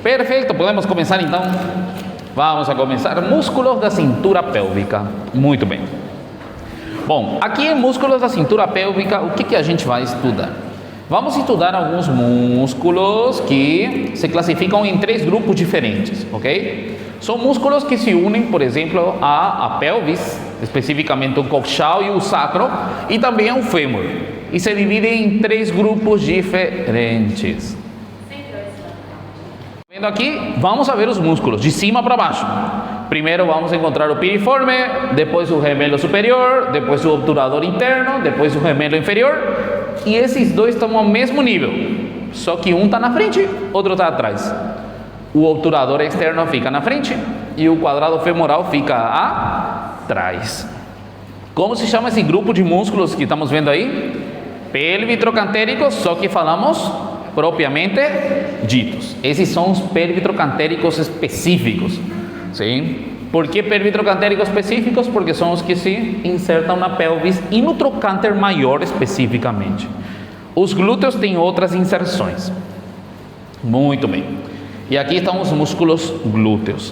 Perfeito, podemos começar então? Vamos a começar. Músculos da cintura pélvica. Muito bem. Bom, aqui em músculos da cintura pélvica, o que a gente vai estudar? Vamos estudar alguns músculos que se classificam em 3 grupos diferentes, ok? São músculos que se unem, por exemplo, à pelvis, especificamente o coxal e o sacro, e também ao fêmur. E se dividem em 3 grupos diferentes. Vendo aqui, vamos a ver os músculos de cima para baixo. Primeiro vamos encontrar o piriforme, depois o gemelo superior, depois o obturador interno, depois o gemelo inferior. E esses dois estão ao mesmo nível, só que um está na frente, outro está atrás. O obturador externo fica na frente e o quadrado femoral fica atrás. Como se chama esse grupo de músculos que estamos vendo aí? Pelvitrocantéricos, só que falamos propriamente ditos. Esses são os pelvitrocantéricos específicos. Sim? Por que pelvitrocantéricos específicos? Porque são os que se insertam na pelvis e no trocânter maior especificamente. Os glúteos têm outras inserções. Muito bem. E aqui estão os músculos glúteos.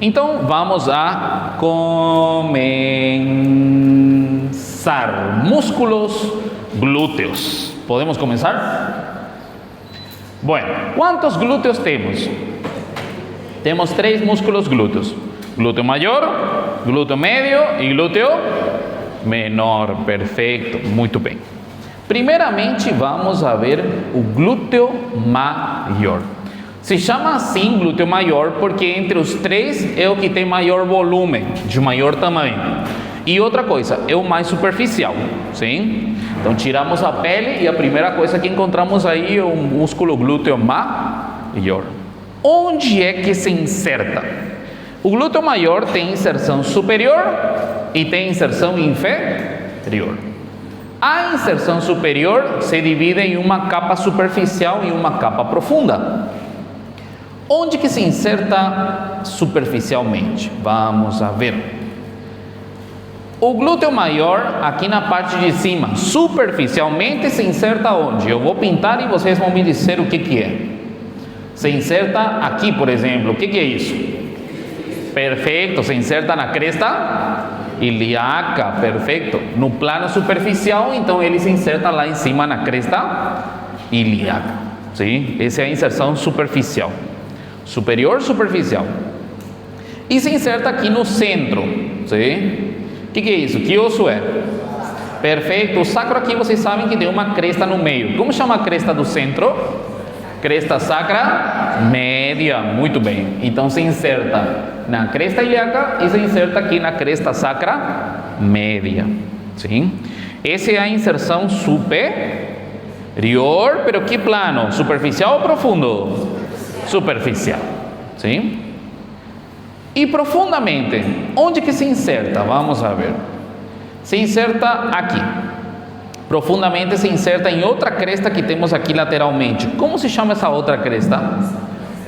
Então vamos a começar. Músculos glúteos. Podemos começar? Bueno, quantos glúteos temos? Temos 3 músculos glúteos: glúteo maior, glúteo médio e glúteo menor. Perfeito, muito bem. Primeiramente vamos a ver o glúteo maior. Se chama assim glúteo maior porque entre os 3 é o que tem maior volume, de maior tamanho. E outra coisa, é o mais superficial, sim? Então tiramos a pele e a primeira coisa que encontramos aí é o músculo glúteo maior. Onde é que se inserta? O glúteo maior tem inserção superior e tem inserção inferior. A inserção superior se divide em uma capa superficial e uma capa profunda. Onde que se inserta superficialmente? Vamos a ver. O glúteo maior, aqui na parte de cima, superficialmente se inserta onde? Eu vou pintar e vocês vão me dizer o que é. Se inserta aqui, por exemplo. O que é isso? Perfeito, se inserta na cresta ilíaca, perfeito. No plano superficial, então ele se inserta lá em cima na cresta ilíaca. Sim? Essa é a inserção superficial. Superior, superficial. E se inserta aqui no centro. Sim? O que é isso? Que osso é? Perfeito. O sacro aqui vocês sabem que tem uma cresta no meio. Como chama a cresta do centro? Cresta sacra média. Muito bem. Então se inserta na cresta ilíaca e se inserta aqui na cresta sacra média. Sim? Essa é a inserção superior. Pero que plano? Superficial ou profundo? Superficial. Sim? E profundamente, onde que se inserta? Vamos a ver. Se inserta aqui. Profundamente se inserta em outra cresta que temos aqui lateralmente. Como se chama essa outra cresta?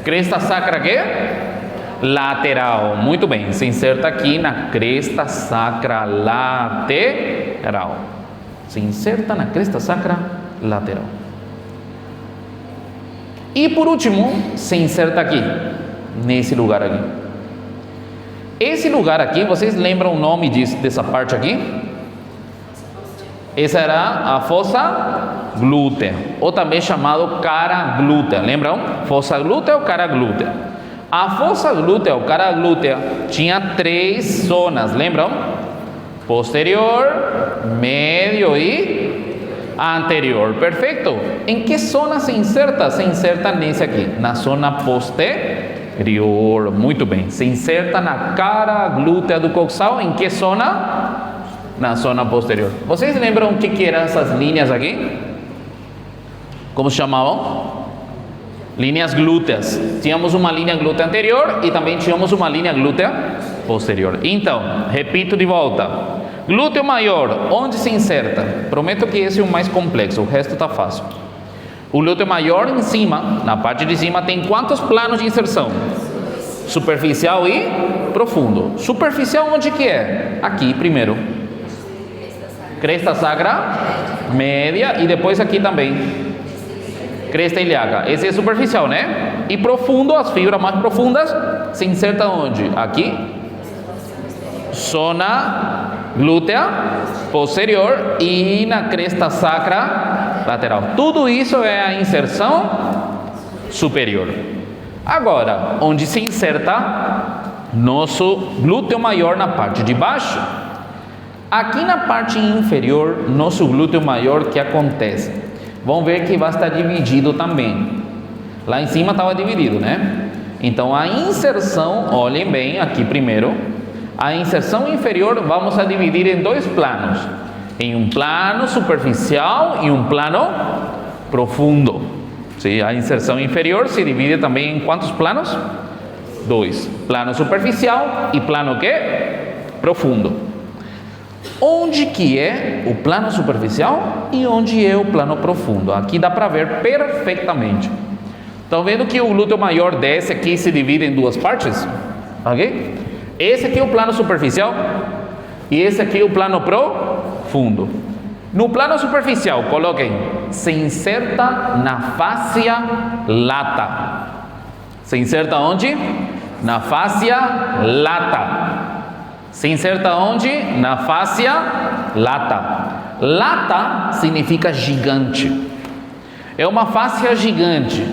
Cresta sacra quê? Lateral. Muito bem. Se inserta aqui na cresta sacra lateral. Se inserta na cresta sacra lateral. E por último, se inserta aqui, nesse lugar aqui. Esse lugar aqui, vocês lembram o nome dessa parte aqui? Essa era a fossa glútea, ou também chamado cara glútea. Lembram? Fossa glútea ou cara glútea? A fossa glútea ou cara glútea tinha 3 zonas, lembram? Posterior, médio e anterior. Perfeito. Em que zona se inserta? Se inserta nesse aqui, na zona posterior. Muito bem. Se inserta na cara glútea do coxal. Em que zona? Na zona posterior. Vocês lembram o que eram essas linhas aqui? Como se chamavam? Linhas glúteas. Tínhamos uma linha glútea anterior e também tínhamos uma linha glútea posterior. Então, repito de volta. Glúteo maior, onde se inserta? Prometo que esse é o mais complexo, o resto está fácil. O glúteo maior em cima, na parte de cima, tem quantos planos de inserção? Superficial e profundo. Superficial onde que é? Aqui primeiro. Cresta sacra média e depois aqui também. Cresta ilíaca. Esse é superficial, né? E profundo, as fibras mais profundas se insertam onde? Aqui, zona glútea posterior e na cresta sacra lateral. Tudo isso é a inserção superior. Agora, onde se inserta nosso glúteo maior na parte de baixo? Aqui na parte inferior, nosso glúteo maior, que acontece? Vamos ver que vai estar dividido também. Lá em cima estava dividido, né? Então a inserção, olhem bem aqui primeiro, a inserção inferior vamos a dividir em dois planos, em um plano superficial e um plano profundo. Sim, a inserção inferior se divide também em quantos planos? Dois, plano superficial e plano que? Profundo. Onde que é o plano superficial e onde é o plano profundo? Aqui dá para ver perfeitamente. Estão vendo que o glúteo maior desce aqui e se divide em duas partes? Ok? Esse aqui é o plano superficial e esse aqui é o plano profundo. No plano superficial, coloquem, se inserta na fáscia lata. Se inserta onde? Na fáscia lata. Se inserta onde? Na fáscia lata. Lata significa gigante. É uma fáscia gigante.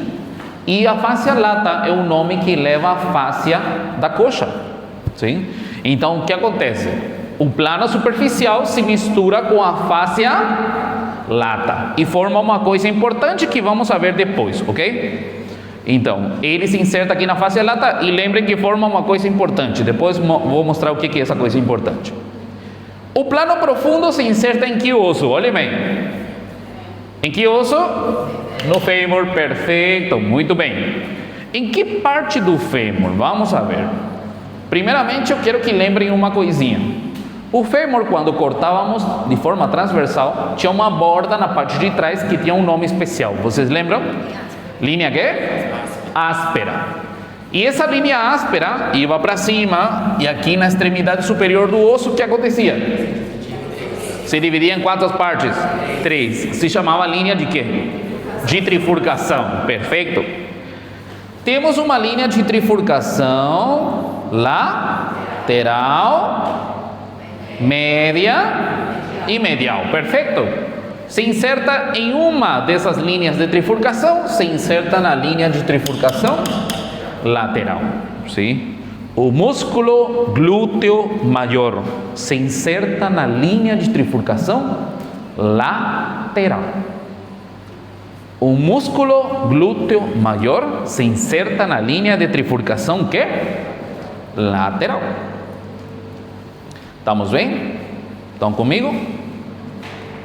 E a fáscia lata é o nome que leva a fáscia da coxa. Sim? Então, o que acontece? O plano superficial se mistura com a fáscia lata e forma uma coisa importante que vamos ver depois, ok? Então, ele se inserta aqui na fáscia lata e lembrem que forma uma coisa importante. Depois vou mostrar o que é essa coisa importante. O plano profundo se inserta em que osso? Olhem bem. Em que osso? No fêmur, perfeito, muito bem. Em que parte do fêmur? Vamos ver. Primeiramente, eu quero que lembrem uma coisinha. O fêmur, quando cortávamos de forma transversal, tinha uma borda na parte de trás que tinha um nome especial. Vocês lembram? Linha que? Áspera. E essa linha áspera ia para cima e aqui na extremidade superior do osso, o que acontecia? Se dividia em quantas partes? 3. Se chamava linha de quê? De trifurcação. Perfeito. Temos uma linha de trifurcação lateral, média e medial. Perfeito. Se inserta em uma dessas linhas de trifurcação, se inserta na linha de trifurcação lateral. Sim? O músculo glúteo maior se inserta na linha de trifurcação lateral. O músculo glúteo maior se inserta na linha de trifurcação que? Lateral. ¿Estamos bem? ¿Estão comigo?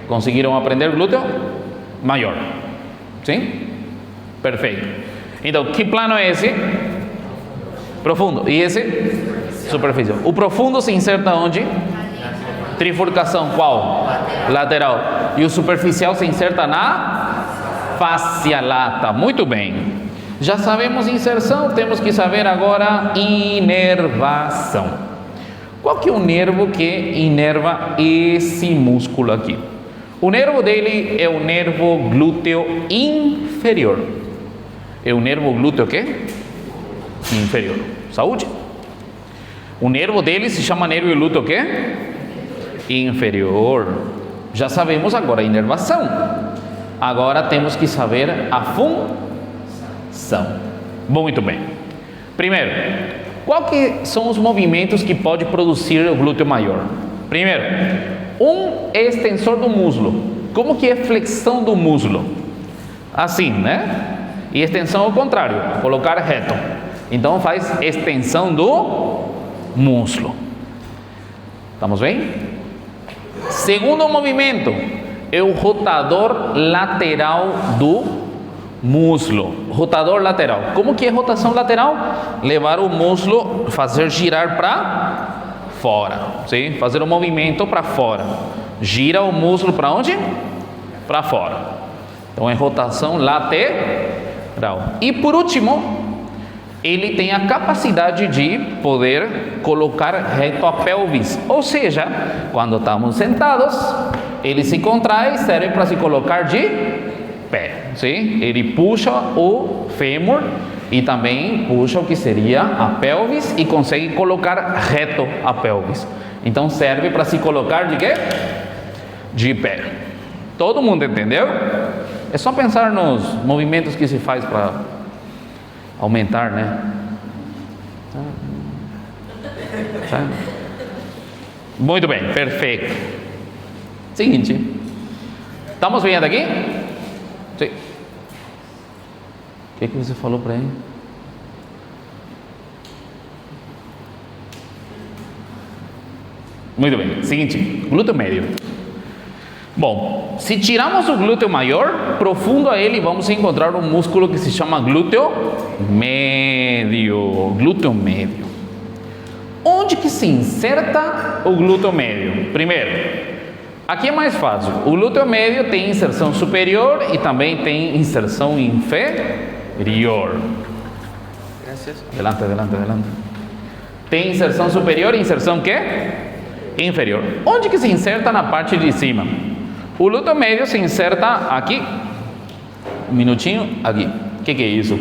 ¿Conseguiram aprender glúteo maior? Sim? Perfeito. Então, que plano é esse? Profundo. E esse? Superficial. O profundo se inserta onde? Trifurcação qual? Lateral. E o superficial se inserta na fáscia lata. Muito bem. Já sabemos inserção, temos que saber agora inervação. Qual que é o nervo que inerva esse músculo aqui? O nervo dele é o nervo glúteo inferior. É o nervo glúteo o quê? Inferior. Saúde. O nervo dele se chama nervo glúteo o quê? Inferior. Já sabemos agora a inervação. Agora temos que saber a função. Muito bem. Primeiro, qual que são os movimentos que pode produzir o glúteo maior? Primeiro, um é extensor do músculo. Como que é flexão do músculo? Assim, né? E extensão ao contrário, colocar reto. Então faz extensão do músculo. Estamos bem? Segundo movimento é o rotador lateral do músculo. Rotador lateral. Como que é rotação lateral? Levar o músculo, fazer girar para fora, sim? Fazer um movimento para fora. Gira o músculo para onde? Para fora. Então é rotação lateral. E por último, ele tem a capacidade de poder colocar reto a pelvis. Ou seja, quando estamos sentados, ele se contrai e serve para se colocar de pé. Sim? Ele puxa o fêmur E também puxa o que seria a pelvis e consegue colocar reto a pelvis. Então serve para se colocar de quê? De pé. Todo mundo entendeu? É só pensar nos movimentos que se faz para aumentar, né? Tá? Muito bem, perfeito. Seguinte. Estamos vendo aqui? Sim. O que você falou para ele? Muito bem. Seguinte, glúteo médio. Bom, se tirarmos o glúteo maior, profundo a ele, vamos encontrar um músculo que se chama glúteo médio. Glúteo médio. Onde que se inserta o glúteo médio? Primeiro, aqui é mais fácil. O glúteo médio tem inserção superior e também tem inserção inferior. Gracias. Adelante. Tem inserção superior e inserção quê? Inferior. Onde que se inserta na parte de cima? O glúteo médio se inserta aqui. Um minutinho, aqui. O que é isso?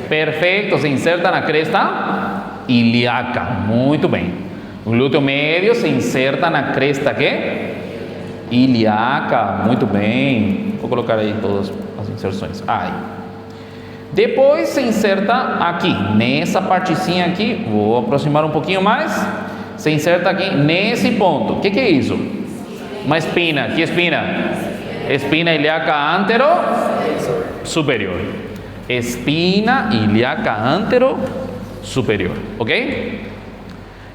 Perfeito, se inserta na cresta ilíaca. Muito bem. O glúteo médio se inserta na cresta quê? Ilíaca. Muito bem. Vou colocar aí todas as inserções. Aí. Depois se inserta aqui, nessa partezinha aqui. Vou aproximar um pouquinho mais. Se inserta aqui nesse ponto. O que é isso? Uma espina. Que espina? Espina ilíaca antero superior. Espina ilíaca antero superior. Ok?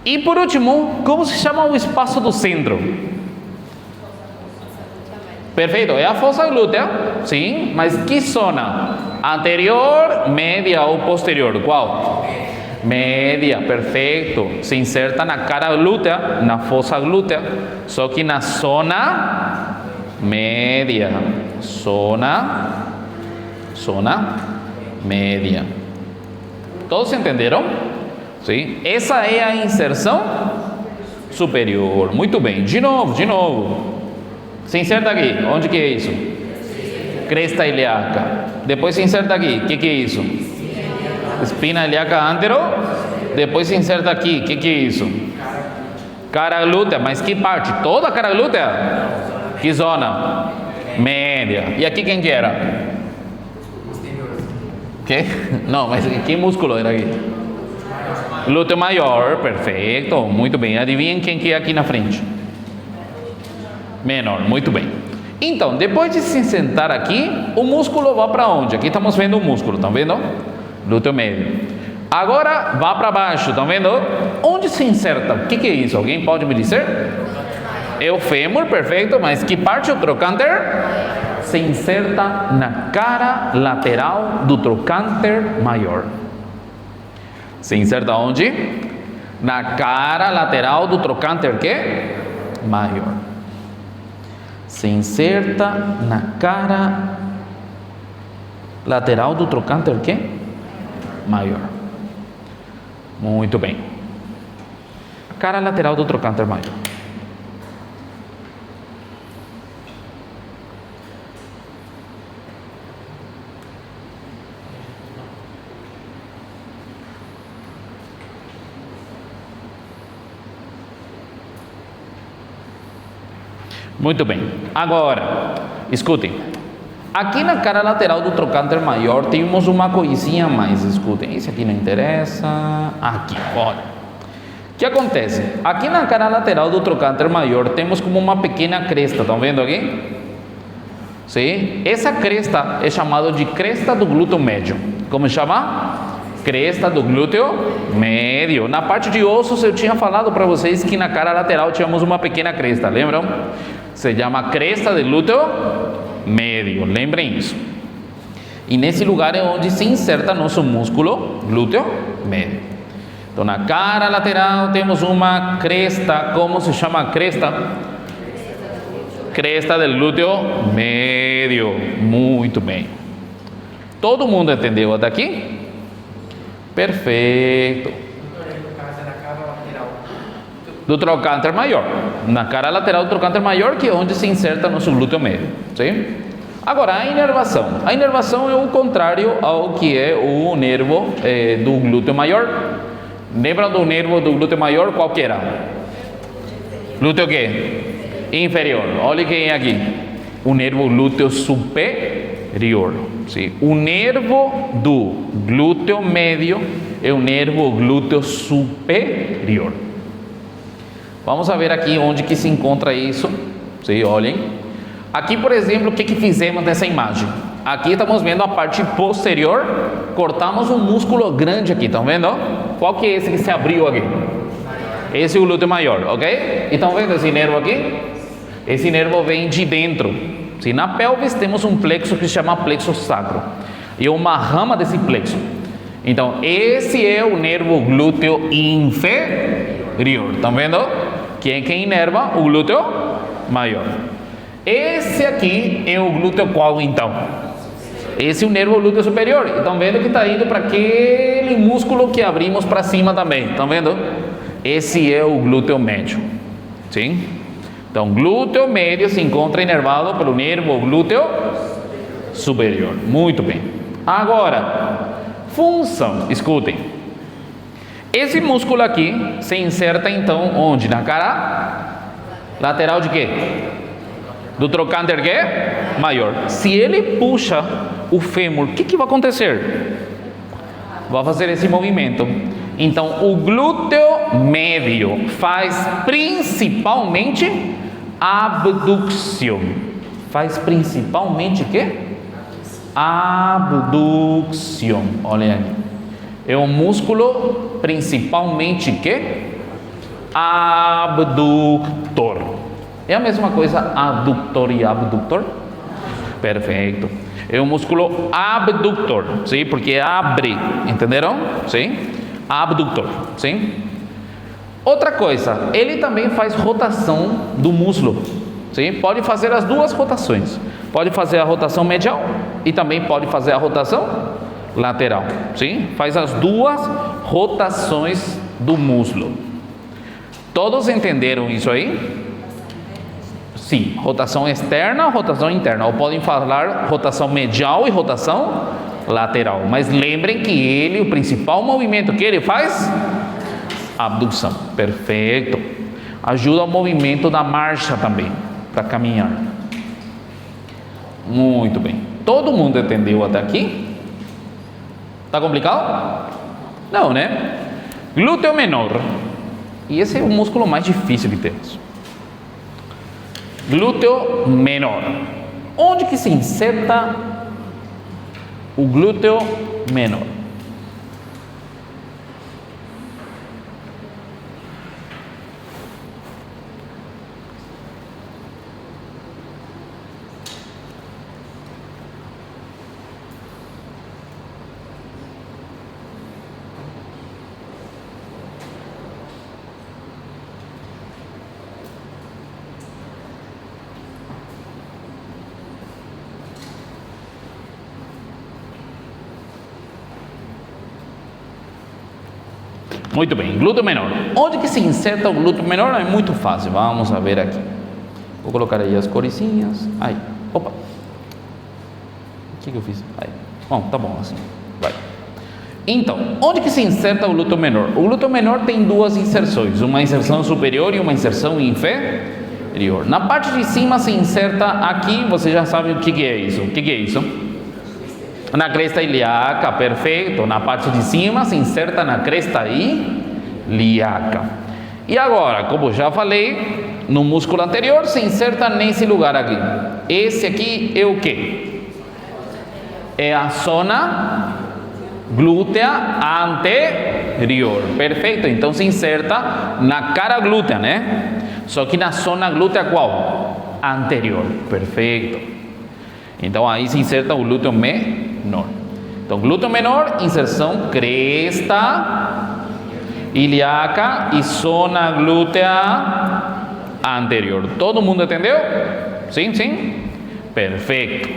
E por último, como se chama o espaço do centro? Perfeito, é a fossa glútea. Sim, mas que zona? Anterior, média ou posterior? Qual? Média, perfeito. Se inserta na cara glútea, na fossa glútea, só que na zona média. Zona média. Todos entenderam? Sim. Essa é a inserção superior. Muito bem. De novo. Se inserta aqui. Onde que é isso? Cresta ilíaca. Depois se inserta aqui. O que é isso? Espina ilíaca antero. Depois se inserta aqui. O que é isso? Cara glútea. Mas que parte? Toda a cara glútea? Que zona? Média. E aqui quem que era? Que? Não, mas que músculo era aqui? Glúteo maior. Perfeito. Muito bem. Adivinhem quem que é aqui na frente? Menor. Muito bem. Então, depois de se sentar aqui, o músculo vai para onde? Aqui estamos vendo o músculo, estão vendo? Glúteo médio. Agora, vá para baixo, estão vendo? Onde se inserta? O que é isso? Alguém pode me dizer? É o fêmur, perfeito, mas que parte o trocânter? Se inserta na cara lateral do trocânter maior. Se inserta onde? Na cara lateral do trocânter que? Maior. Se inserta na cara lateral do trocânter que? Maior. Muito bem. Cara lateral do trocânter maior. Muito bem. Agora, escutem. Aqui na cara lateral do trocânter maior temos uma coisinha a mais. Escutem. Esse aqui não interessa. Aqui, olha. O que acontece? Aqui na cara lateral do trocânter maior temos como uma pequena cresta. Estão vendo aqui? Sim. Essa cresta é chamada de cresta do glúteo médio. Como chama? Cresta do glúteo médio. Na parte de ossos eu tinha falado para vocês que na cara lateral tínhamos uma pequena cresta. Lembram? Se chama cresta do glúteo médio. Lembrem isso. E nesse lugar é onde se inserta nosso músculo glúteo médio. Então na cara lateral temos uma cresta. Como se chama a cresta? Cresta do glúteo médio. Muito bem. Todo mundo entendeu até aqui? Perfeito. Do trocânter maior. Na cara lateral do trocânter maior, que é onde se inserta nosso glúteo médio. Sim? Agora, a inervação. A inervação é o contrário ao que é o nervo do glúteo maior. Lembra do nervo do glúteo maior? Qual que era? Glúteo quê? Inferior. Olha quem é aqui. O nervo glúteo superior. Sim. O nervo do glúteo médio é o nervo glúteo superior. Vamos ver aqui onde que se encontra isso. Sim, olhem. Aqui, por exemplo, o que fizemos nessa imagem? Aqui estamos vendo a parte posterior. Cortamos um músculo grande aqui, estão vendo? Qual que é esse que se abriu aqui? Esse é o glúteo maior, ok? E estão vendo esse nervo aqui? Esse nervo vem de dentro. Se na pelvis temos um plexo que se chama plexo sacro. E uma rama desse plexo. Então, esse é o nervo glúteo inferior. Estão vendo? Quem inerva? O glúteo maior. Esse aqui é o glúteo qual então? Esse é o nervo glúteo superior. Estão vendo que está indo para aquele músculo que abrimos para cima também. Estão vendo? Esse é o glúteo médio. Sim? Então, glúteo médio se encontra inervado pelo nervo glúteo superior. Muito bem. Agora, função. Escutem. Esse músculo aqui se inserta então onde? Na cara lateral de quê? Do trocânter quê? Maior. Se ele puxa o fêmur, o que vai acontecer? Vai fazer esse movimento. Então, o glúteo médio faz principalmente abdução. Faz principalmente o quê? Abdução. Olha aí. É um músculo principalmente quê? Abdutor. É a mesma coisa abdutor e abdutor? Perfeito. É um músculo abductor, sim? Porque abre, entenderam? Sim? Abductor, sim? Outra coisa, ele também faz rotação do músculo, sim? Pode fazer as duas rotações. Pode fazer a rotação medial e também pode fazer a rotação lateral, sim? Faz as duas rotações do músculo. Todos entenderam isso aí? Sim, rotação externa, rotação interna. Ou podem falar rotação medial e rotação lateral. Mas lembrem que ele, o principal movimento que ele faz, abdução. Perfeito. Ajuda o movimento da marcha também, para caminhar. Muito bem. Todo mundo entendeu até aqui? Tá complicado? Não, né? Glúteo menor. E esse é o músculo mais difícil que temos. Glúteo menor. Onde que se inserta o glúteo menor? Muito bem, glúteo menor. Onde que se inserta o glúteo menor? É muito fácil, vamos ver aqui. Vou colocar aí as coresinhas. Aí, opa. O que eu fiz? Aí. Bom, tá bom assim. Vai. Então, onde que se inserta o glúteo menor? O glúteo menor tem duas inserções, uma inserção superior e uma inserção inferior. Na parte de cima se inserta aqui, você já sabe o que é isso. O que é isso? Na cresta ilíaca, perfeito. Na parte de cima se inserta na cresta ilíaca. E agora, como já falei, no músculo anterior se inserta nesse lugar aqui. Esse aqui é o quê? É a zona glútea anterior. Perfeito. Então se inserta na cara glútea, né? Só que na zona glútea qual? Anterior. Perfeito. Então aí se inserta o glúteo menor. Então, glúteo menor, inserção cresta ilíaca e zona glútea anterior. Todo mundo entendeu? Sim, sim? Perfeito.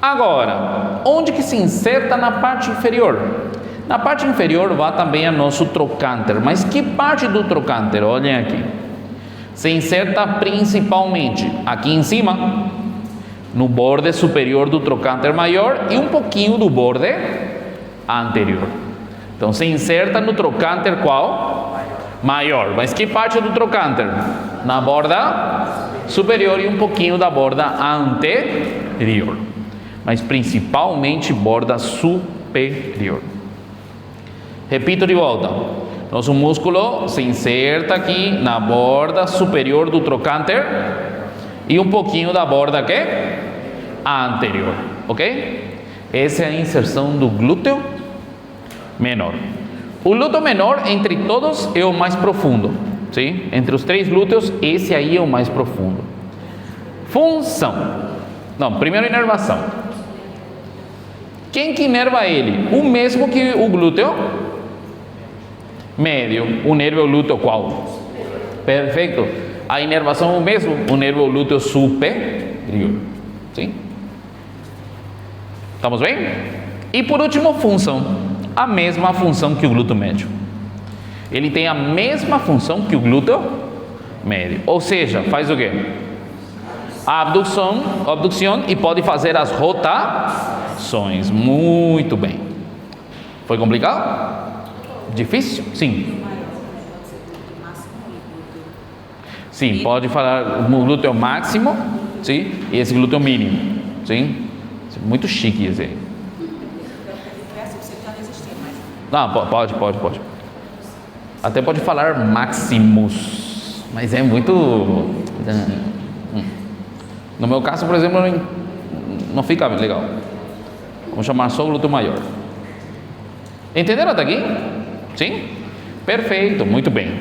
Agora, onde que se inserta na parte inferior? Na parte inferior vai também o nosso trocânter. Mas que parte do trocânter? Olhem aqui. Se inserta principalmente aqui em cima, no borde superior do trocânter maior e um pouquinho do borde anterior. Então se inserta no trocânter qual? Maior. Mas que parte do trocânter? Na borda superior e um pouquinho da borda anterior. Mas principalmente borda superior. Repito de volta. Nosso músculo se inserta aqui na borda superior do trocânter e um pouquinho da borda aqui anterior, ok? Essa é a inserção do glúteo menor. O glúteo menor entre todos é o mais profundo, sim? Entre os 3 glúteos, esse aí é o mais profundo. Função. Não, primeiro inervação. Quem que inerva ele? O mesmo que o glúteo médio. O nervo glúteo qual? Perfeito. A inervação é o mesmo. O nervo glúteo superior. Sim? Estamos bem? E por último, função. A mesma função que o glúteo médio. Ele tem a mesma função que o glúteo médio. Ou seja, faz o quê? A abdução e pode fazer as rotações. Muito bem. Foi complicado? Difícil? Sim. Sim, pode falar o glúteo máximo, sim, e esse glúteo mínimo, sim. Muito chique esse aí. Não, pode. Até pode falar máximos, mas é muito. No meu caso, por exemplo, não fica legal. Vamos chamar só o glúteo maior. Entenderam até aqui? Sim? Perfeito, muito bem.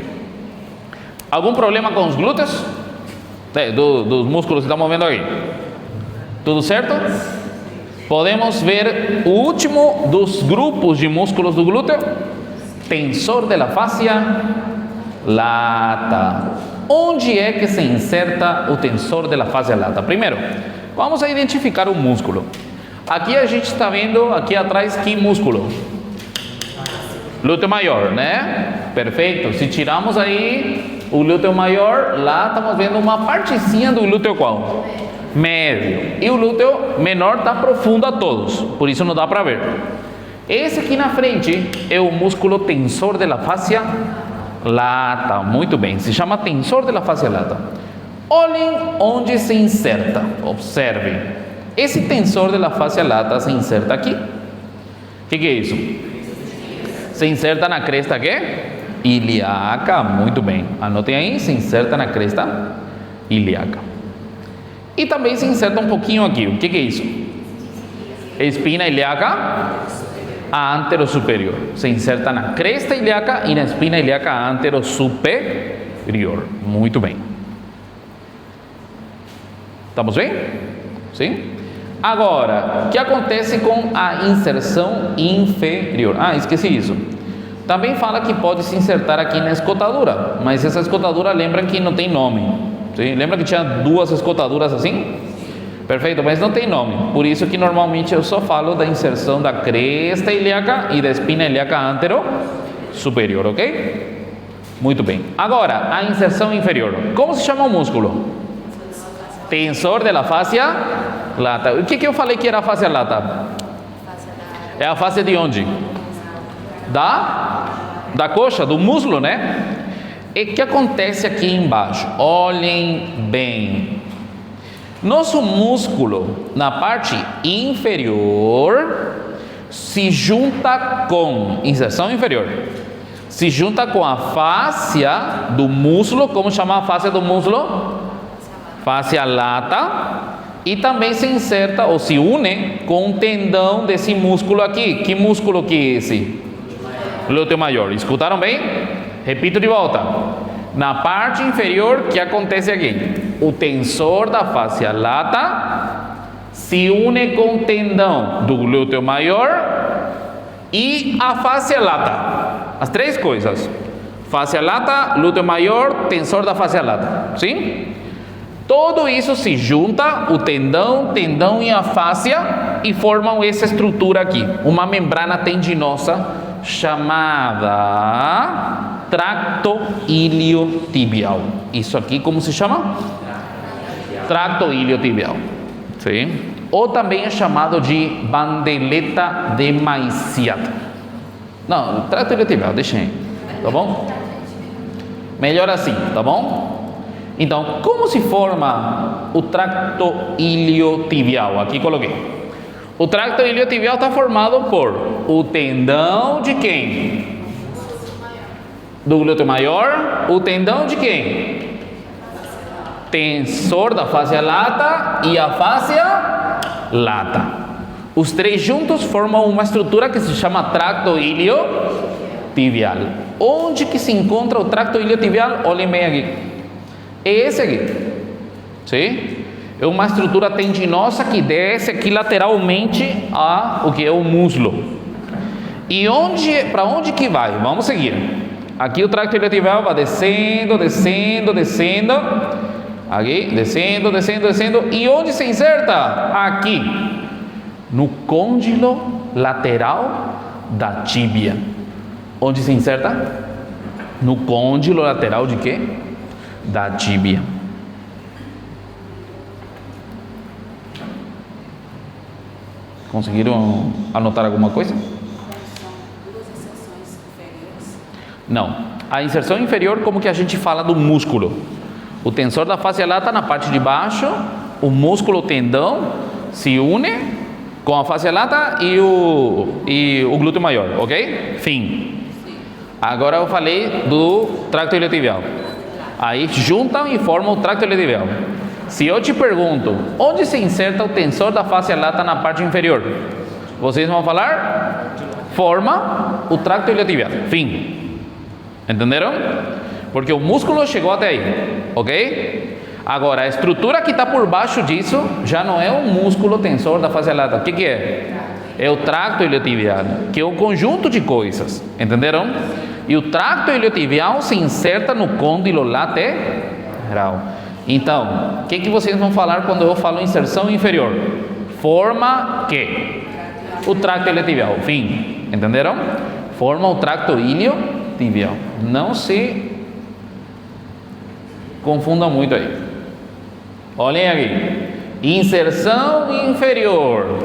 Algum problema com os glúteos? Dos músculos que estamos vendo aí? Tudo certo? Podemos ver o último dos grupos de músculos do glúteo, tensor de la fascia lata. Onde é que se inserta o tensor de la fascia lata? Primeiro, vamos a identificar o músculo. Aqui a gente está vendo aqui atrás que músculo? Glúteo maior, né? Perfeito. Se tiramos aí o glúteo maior, lá estamos vendo uma partezinha do glúteo qual? Médio. E o glúteo menor está profundo a todos, por isso não dá para ver. Esse aqui na frente é o músculo tensor de la fascia lata. Muito bem, se chama tensor de la fascia lata. Olhem onde se inserta. Observem. Esse tensor de la fascia lata se inserta aqui. O que é isso? Se inserta na cresta aqui? Ilíaca. Muito bem. Anotem aí, se inserta na cresta ilíaca. E também se inserta um pouquinho aqui. O que é isso? Espina ilíaca anterosuperior. Se inserta na cresta ilíaca e na espina ilíaca anterosuperior. Muito bem. Estamos bem? Sim? Agora, o que acontece com a inserção inferior? Esqueci isso. Também fala que pode se insertar aqui na escotadura, mas essa escotadura lembra que não tem nome. Sim? Lembra que tinha 2 escotaduras assim? Perfeito, mas não tem nome. Por isso que normalmente eu só falo da inserção da cresta ilíaca e da espina ilíaca antero-superior, ok? Muito bem. Agora, a inserção inferior. Como se chama o músculo? Tensor de la fascia lata. O que eu falei que era a fascia lata? É a face de onde? Da coxa, do músculo, né? E o que acontece aqui embaixo? Olhem bem. Nosso músculo, na parte inferior, se junta com inserção inferior. Se junta com a fáscia do músculo. Como chamar a fáscia do músculo? Fáscia lata. E também se inserta ou se une com o tendão desse músculo aqui. Que músculo que é esse? Glúteo maior. Escutaram bem? Repito de volta. Na parte inferior, o que acontece aqui? O tensor da fáscia lata se une com o tendão do glúteo maior e a fáscia lata. As 3 coisas. Fáscia lata, glúteo maior, tensor da fáscia lata. Sim? Tudo isso se junta, o tendão e a fáscia, e formam essa estrutura aqui. Uma membrana tendinosa chamada tracto iliotibial. Isso aqui como se chama? Tracto iliotibial. Sim? Ou também é chamado de bandeleta demasiada. Não, trato iliotibial, deixa aí, tá bom? Melhor assim, tá bom? Então, como se forma o tracto iliotibial? Aqui coloquei. O tracto iliotibial está formado por o tendão de quem? Do glúteo maior. O tendão de quem? Tensor da fáscia lata e a fáscia lata. Os três juntos formam uma estrutura que se chama tracto iliotibial. Onde que se encontra o tracto iliotibial? Olhem bem aqui. É esse aqui. Sim? É uma estrutura tendinosa que desce aqui lateralmente a o que é o muslo. E para onde que vai? Vamos seguir. Aqui o tracto iliotibial vai descendo, descendo, descendo. Aqui, descendo, descendo, descendo. E onde se inserta? Aqui, no côndilo lateral da tíbia. Onde se inserta? No côndilo lateral de quê? Da tíbia. Conseguiram anotar alguma coisa? Não. A inserção inferior, como que a gente fala do músculo? O tensor da fáscia lata na parte de baixo, o músculo, o tendão, se une com a fáscia lata e o glúteo maior, ok? Fim. Agora eu falei do tracto iliotibial. Aí juntam e formam o tracto iliotibial. Se eu te pergunto, onde se inserta o tensor da fáscia lata na parte inferior? Vocês vão falar? Forma o tracto iliotibial. Fim. Entenderam? Porque o músculo chegou até aí, ok? Agora, a estrutura que está por baixo disso já não é o músculo tensor da fáscia lata. O que é? É o tracto iliotibial, que é um conjunto de coisas. Entenderam? E o tracto iliotibial se inserta no côndilo lateral. Então, o que vocês vão falar quando eu falo inserção inferior? Forma que? O tracto iliotibial. Fim. Entenderam? Forma o tracto iliotibial. Não se confundam muito aí. Olhem aqui. Inserção inferior.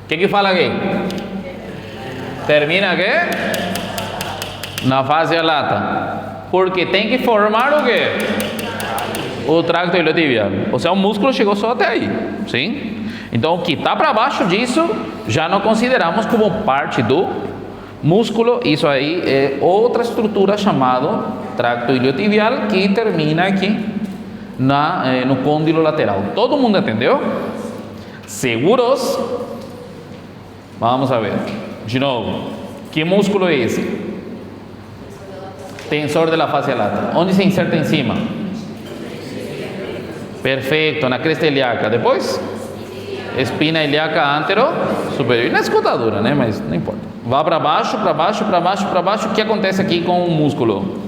O que fala aqui? Termina aqui? Na fáscia lata. Porque tem que formar o quê? O tracto iliotibial. Ou seja, o músculo chegou só até aí. Sim? Então, o que está para baixo disso, já não consideramos como parte do músculo. Isso aí é outra estrutura chamada tracto iliotibial, que termina aqui no côndilo lateral. Todo mundo entendeu? Seguros? Vamos a ver. De novo. Que músculo é esse? Tensor de la fáscia lata. Onde se inserta em cima? Perfeito, na cresta ilíaca. Depois? Espina ilíaca antero superior. E na escotadura, né? Mas não importa. Vá para baixo, para baixo, para baixo, para baixo. O que acontece aqui com o músculo?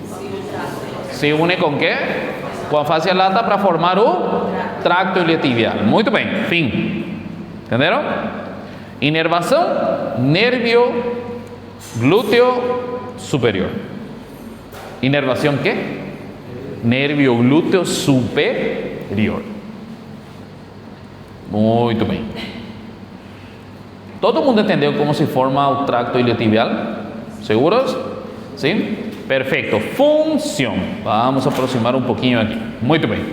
Se une com quê? Com a fáscia lata para formar o tracto iliotibial. Muito bem. Fim. Entenderam? Inervação, nervio glúteo superior. Inervação quê? Nervio glúteo superior. Muito bem. Todo mundo entendeu como se forma o tracto iliotibial? Seguros? Sim? Perfeito. Função. Vamos aproximar um pouquinho aqui. Muito bem.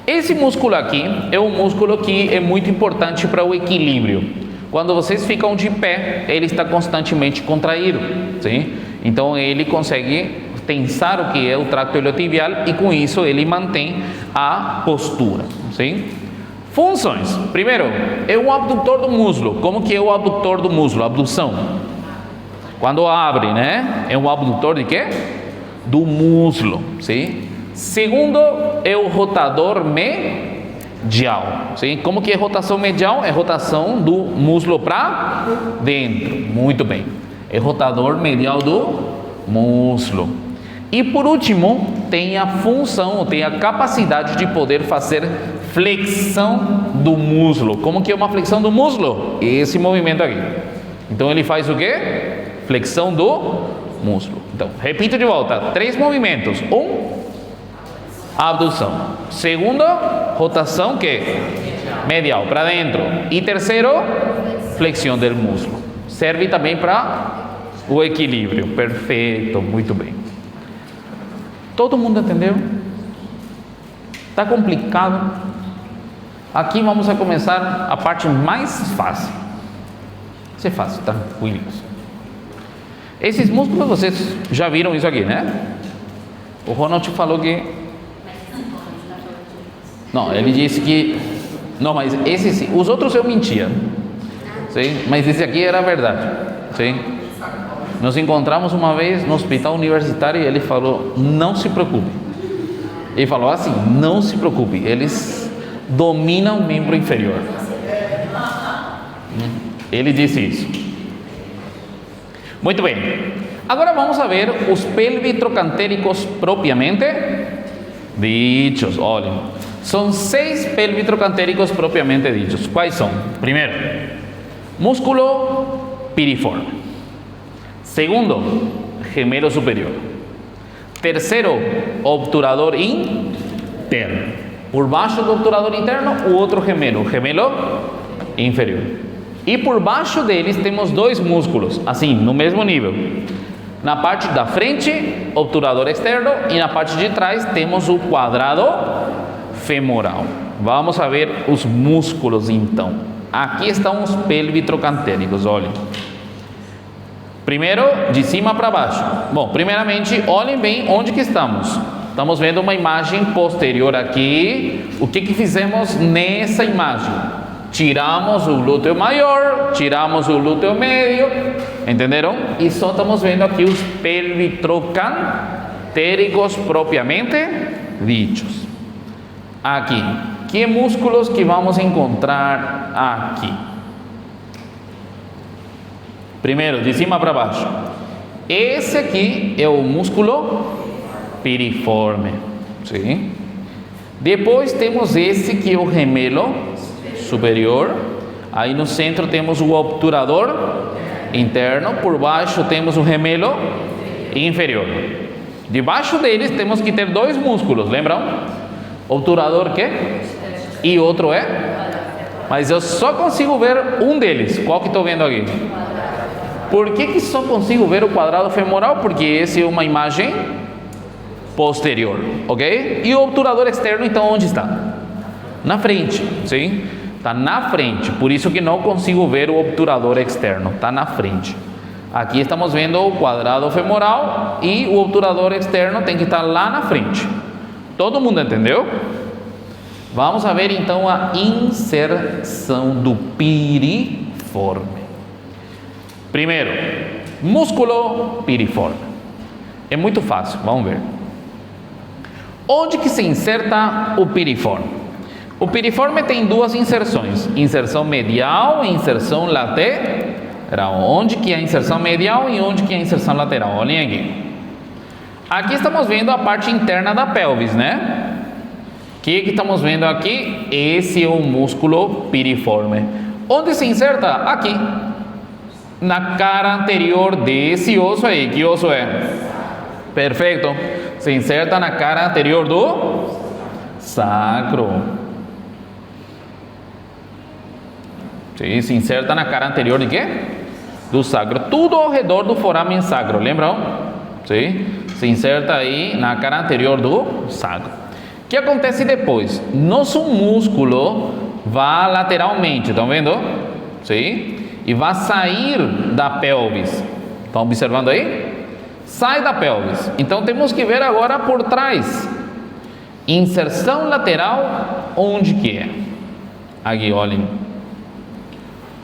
Esse músculo aqui é um músculo que é muito importante para o equilíbrio. Quando vocês ficam de pé, ele está constantemente contraído. Sim? Então ele consegue tensar o que é o tracto iliotibial e com isso ele mantém a postura. Sim? Funções. Primeiro, é o abdutor do músculo. Como que é o abdutor do músculo? Abdução. Quando abre, né? É um abdutor de quê? Do músculo. Sim? Segundo, é o rotador medial. Sim? Como que é rotação medial? É rotação do músculo para dentro. Muito bem. É rotador medial do músculo. E por último, tem a função, tem a capacidade de poder fazer flexão do músculo. Como que é uma flexão do músculo? Esse movimento aqui. Então ele faz o quê? Flexão do músculo. Então, repito de volta. 3 movimentos. 1, abdução. Segundo, rotação que? medial, para dentro. E terceiro, flexão do músculo. Serve também para o equilíbrio. Perfeito, muito bem. Todo mundo entendeu? Está complicado? Aqui vamos a começar a parte mais fácil. Isso é fácil, tranquilos. Esses músculos, vocês já viram isso aqui, né? O Ronald falou que... Não, ele disse que... Não, mas esse sim. Os outros eu mentia. Sim? Mas esse aqui era verdade. Sim? Nos encontramos uma vez no hospital universitário e ele falou, não se preocupe. Ele falou assim, não se preocupe, eles dominam o membro inferior. Ele disse isso. Muito bem. Agora vamos a ver os pelvitrocantéricos propriamente dichos. Olhem, são 6 pelvitrocantéricos propriamente dichos. Quais são? Primeiro, músculo piriforme. Segundo, gemelo superior. Terceiro, obturador interno. Por baixo do obturador interno, o outro gemelo inferior. E por baixo deles temos 2 músculos, assim, no mesmo nível. Na parte da frente, obturador externo, e na parte de trás temos o quadrado femoral. Vamos a ver os músculos então. Aqui estão os pelvitrocantéricos, olhem. Primeiro, de cima para baixo. Bom, primeiramente, olhem bem onde que estamos. Estamos vendo uma imagem posterior aqui. O que fizemos nessa imagem? Tiramos o glúteo maior, tiramos o glúteo médio, entenderam? E só estamos vendo aqui os pelvitrocantéricos propriamente dichos. Aqui, que músculos que vamos encontrar aqui? Primeiro, de cima para baixo. Esse aqui é o músculo piriforme. Sim? Depois temos esse que é o gemelo superior. Aí no centro temos o obturador interno. Por baixo temos o gemelo inferior. Debaixo deles temos que ter 2 músculos, lembram? Obturador que? E outro é? Mas eu só consigo ver um deles. Qual que estou vendo aqui? Por que só consigo ver o quadrado femoral? Porque esse é uma imagem posterior, ok? E o obturador externo, então, onde está? Na frente, sim? Está na frente, por isso que não consigo ver o obturador externo, está na frente. Aqui estamos vendo o quadrado femoral e o obturador externo tem que estar lá na frente. Todo mundo entendeu? Vamos a ver então a inserção do piriforme. Primeiro, músculo piriforme. É muito fácil, vamos ver. Onde que se inserta o piriforme? O piriforme tem 2 inserções, inserção medial e inserção lateral. Onde que é a inserção medial e onde que é a inserção lateral? Olhem aqui. Aqui estamos vendo a parte interna da pelvis, né? O que estamos vendo aqui? Esse é o músculo piriforme. Onde se inserta? Aqui. Na cara anterior desse osso aí. Que osso é? Perfeito. Se inserta na cara anterior do sacro. Sim, se inserta na cara anterior de quê? Do sacro. Tudo ao redor do foramen sacro, lembram? Sim? Se inserta aí na cara anterior do sacro. O que acontece depois? Nosso músculo vai lateralmente, estão vendo? Sim? E vai sair da pelvis. Estão observando aí? Sai da pelvis. Então temos que ver agora por trás. Inserção lateral, onde que é? Aqui, olhem.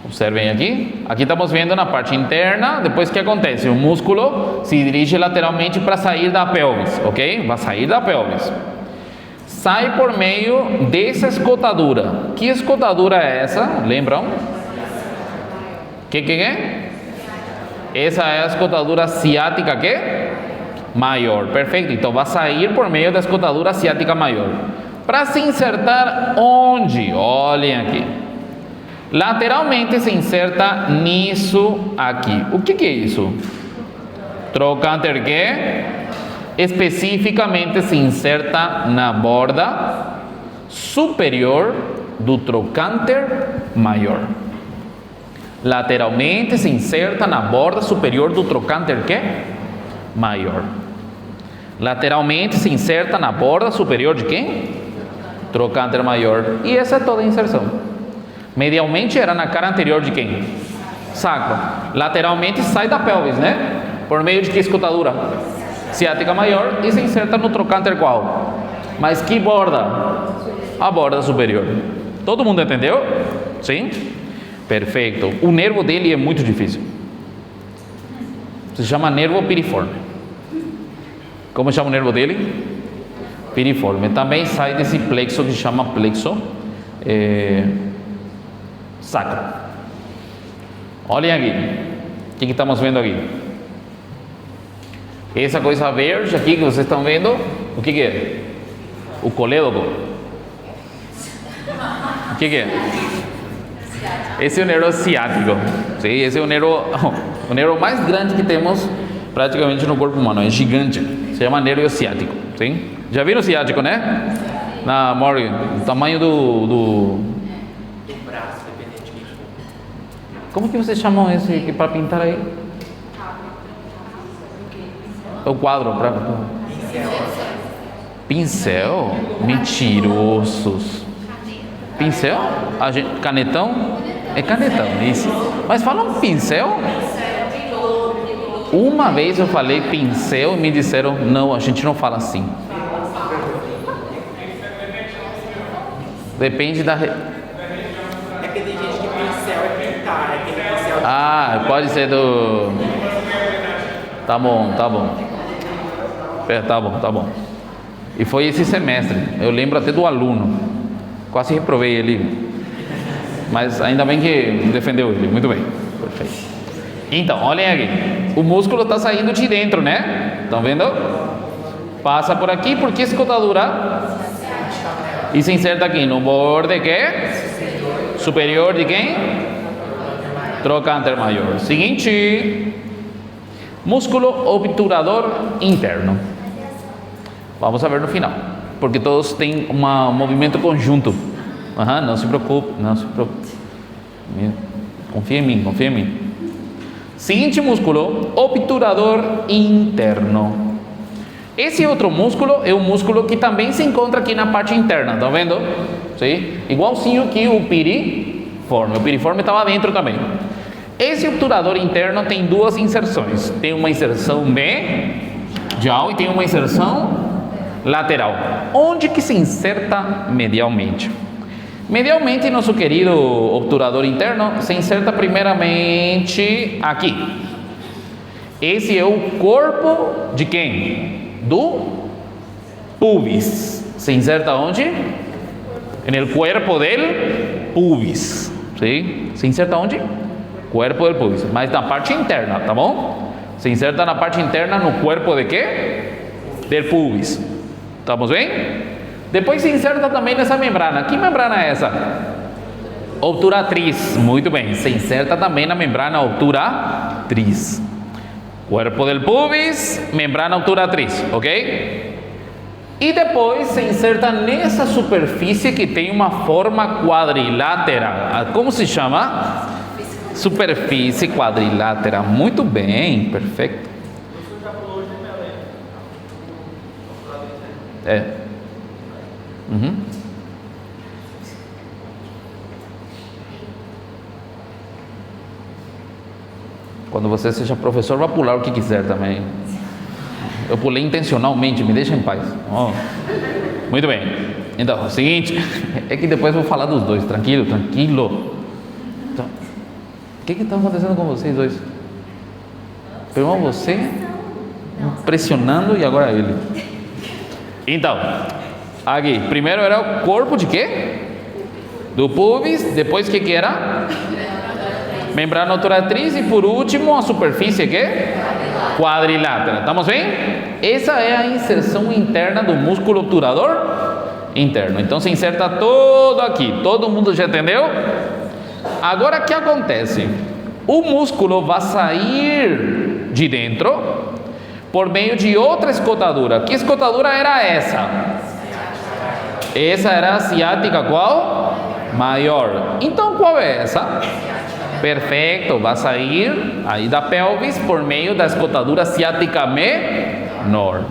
Observem aqui. Aqui estamos vendo na parte interna. Depois o que acontece? O músculo se dirige lateralmente para sair da pelvis, ok? Vai sair da pelvis. Sai por meio dessa escotadura. Que escotadura é essa? Lembram? Que é? Essa é a escotadura ciática que? Maior. Perfeito. Então vai sair por meio da escotadura ciática maior. Para se insertar onde? Olhem aqui. Lateralmente se inserta nisso aqui. O que é isso? Trocânter que especificamente se inserta na borda superior do trocânter maior. Lateralmente se inserta na borda superior do trocânter que? Maior. Lateralmente se inserta na borda superior de quem? Trocânter maior. E essa é toda a inserção. Medialmente era na cara anterior de quem? Sacro. Lateralmente sai da pelvis, né? Por meio de que escotadura? Ciática maior, e se inserta no trocânter qual? Mas que borda? A borda superior. Todo mundo entendeu? Sim? Perfeito. O nervo dele é muito difícil. Se chama nervo piriforme. Como chama o nervo dele? Piriforme. Também sai desse plexo que se chama plexo sacro. Olhem aqui. O que estamos vendo aqui? Essa coisa verde aqui que vocês estão vendo, o que é? O colédoco. O que é? Esse é o nervo ciático. Sim, esse é o nervo mais grande que temos praticamente no corpo humano. É gigante. Se chama nervo ciático. Sim? Já viram o ciático, né? Na morgue, o tamanho do braço, dependendo de quem for. Como que vocês chamam esse para pintar aí? O quadro para pincel? Mentirosos. Pincel? Canetão? É canetão, isso. Mas falam pincel? Uma vez eu falei pincel e me disseram, não, a gente não fala assim. Depende da... É que tem gente que pincel é pintar, é aquele pincel... Ah, pode ser do... Tá bom. Tá bom. E foi esse semestre. Eu lembro até do aluno. Quase reprovei ele. Mas ainda bem que defendeu ele. Muito bem. Perfeito. Então, olhem aqui. O músculo está saindo de dentro, né? Estão vendo? Passa por aqui. Por que escotadura? E se inserta aqui no borde que? Superior de quem? Trocânter maior. Seguinte. Músculo obturador interno. Vamos ver no final, porque todos têm um movimento conjunto. Não se preocupe. Confia em mim. Seguinte músculo, obturador interno. Esse outro músculo é um músculo que também se encontra aqui na parte interna, tá vendo? Sim? Igualzinho que o piriforme. O piriforme estava dentro também. Esse obturador interno tem duas inserções. Tem uma inserção medial e tem uma inserção lateral. Onde que se inserta medialmente? Medialmente, nosso querido obturador interno se inserta primeiramente aqui. Esse é o corpo de quem? Do pubis. Se inserta onde? No corpo del pubis. ¿Sí? Se inserta onde? Corpo del pubis. Mas na parte interna, tá bom? Se inserta na parte interna no corpo de quê? Del pubis. Estamos bem? Depois se inserta também nessa membrana. Que membrana é essa? Obturatriz. Muito bem. Se inserta também na membrana obturatriz. Corpo del pubis, membrana obturatriz, ok? E depois se inserta nessa superfície que tem uma forma quadrilátera. Como se chama? Superfície quadrilátera. Muito bem, perfeito. Quando você seja professor, vai pular o que quiser também. Eu pulei intencionalmente, me deixa em paz. Muito bem. Então, é o seguinte, é que depois eu vou falar dos dois. Tranquilo. Então, o que está acontecendo com vocês dois? Primeiro você pressionando e agora ele. Então, aqui, primeiro era o corpo de quê? Do pubis, depois o que era? Membrana obturatriz e por último a superfície que? Quadrilátera. Estamos bem? Essa é a inserção interna do músculo obturador interno. Então se inserta todo aqui. Todo mundo já entendeu? Agora o que acontece? O músculo vai sair de dentro por meio de outra escotadura. Que escotadura era essa? Essa era a ciática qual? Maior. Então qual é essa? Perfeito, vai sair aí da pelvis por meio da escotadura ciática menor.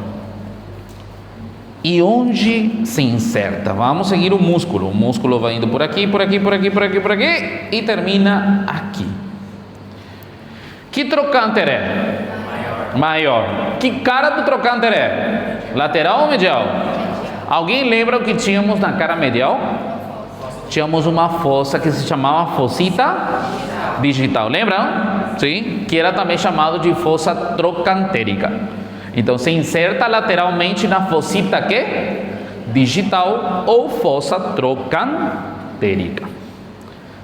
E onde se inserta? Vamos seguir o músculo. O músculo vai indo por aqui, por aqui, por aqui, por aqui, por aqui e termina aqui. Que trocânter é? Maior. Que cara do trocânter é? Lateral ou medial? Alguém lembra o que tínhamos na cara medial? Tínhamos uma fossa que se chamava fossita digital. Lembram? Sim? Que era também chamado de fossa trocantérica. Então se inserta lateralmente na fossita que? Digital ou fossa trocantérica.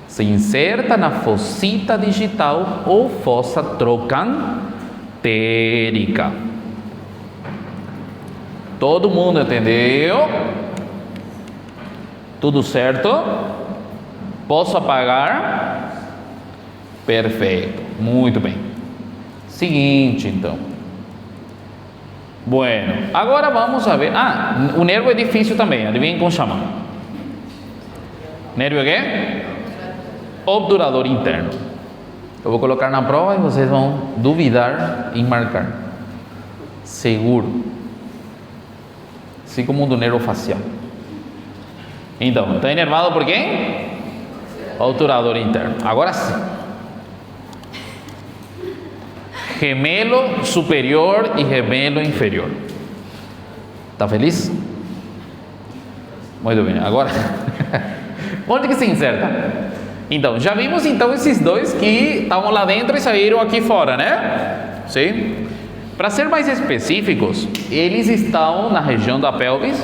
Se inserta na fossita digital ou fossa trocantérica. Todo mundo entendeu? Tudo certo? Posso apagar? Perfeito, muito bem. Seguinte, então. Bueno, agora vamos a ver. O nervo é difícil também. Adivinhem como chama? Nervo é quê? Obturador interno. Eu vou colocar na prova e vocês vão duvidar em marcar. Seguro. Assim como o do nervo facial. Então, está enervado por quem? Obturador interno. Agora sim. Gemelo superior e gemelo inferior. Está feliz? Muito bem. Agora, onde que se inserta? Então, já vimos então esses dois que estavam lá dentro e saíram aqui fora, né? Sim? Para ser mais específicos, eles estão na região da pelvis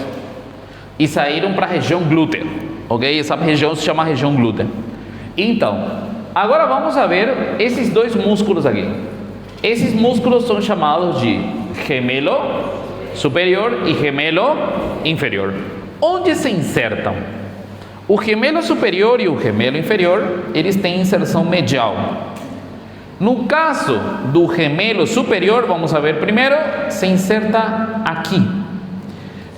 e saíram para a região glútea, ok? Essa região se chama região glútea. Então, agora vamos a ver esses dois músculos aqui. Esses músculos são chamados de gemelo superior e gemelo inferior. Onde se insertam? O gemelo superior e o gemelo inferior, eles têm inserção medial. No caso do gemelo superior, vamos a ver primeiro, se inserta aqui,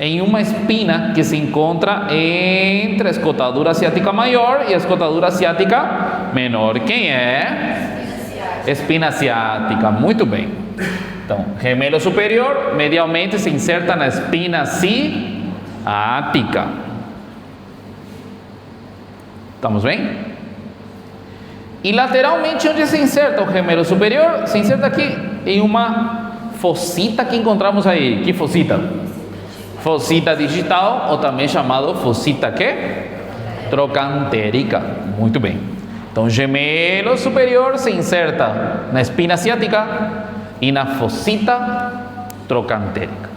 em uma espina que se encontra entre a escotadura ciática maior e a escotadura ciática menor. Quem é? Espina ciática. Muito bem. Então, gemelo superior, medialmente se inserta na espina ciática. ¿Estamos bem? E lateralmente, onde se inserta o gemelo superior? Se inserta aqui, em uma fossita que encontramos aí. Que fossita? Fossita digital, ou também chamado fossita que? Trocantérica. Muito bem. Então, gemelo superior se inserta na espina ciática e na fossita trocantérica.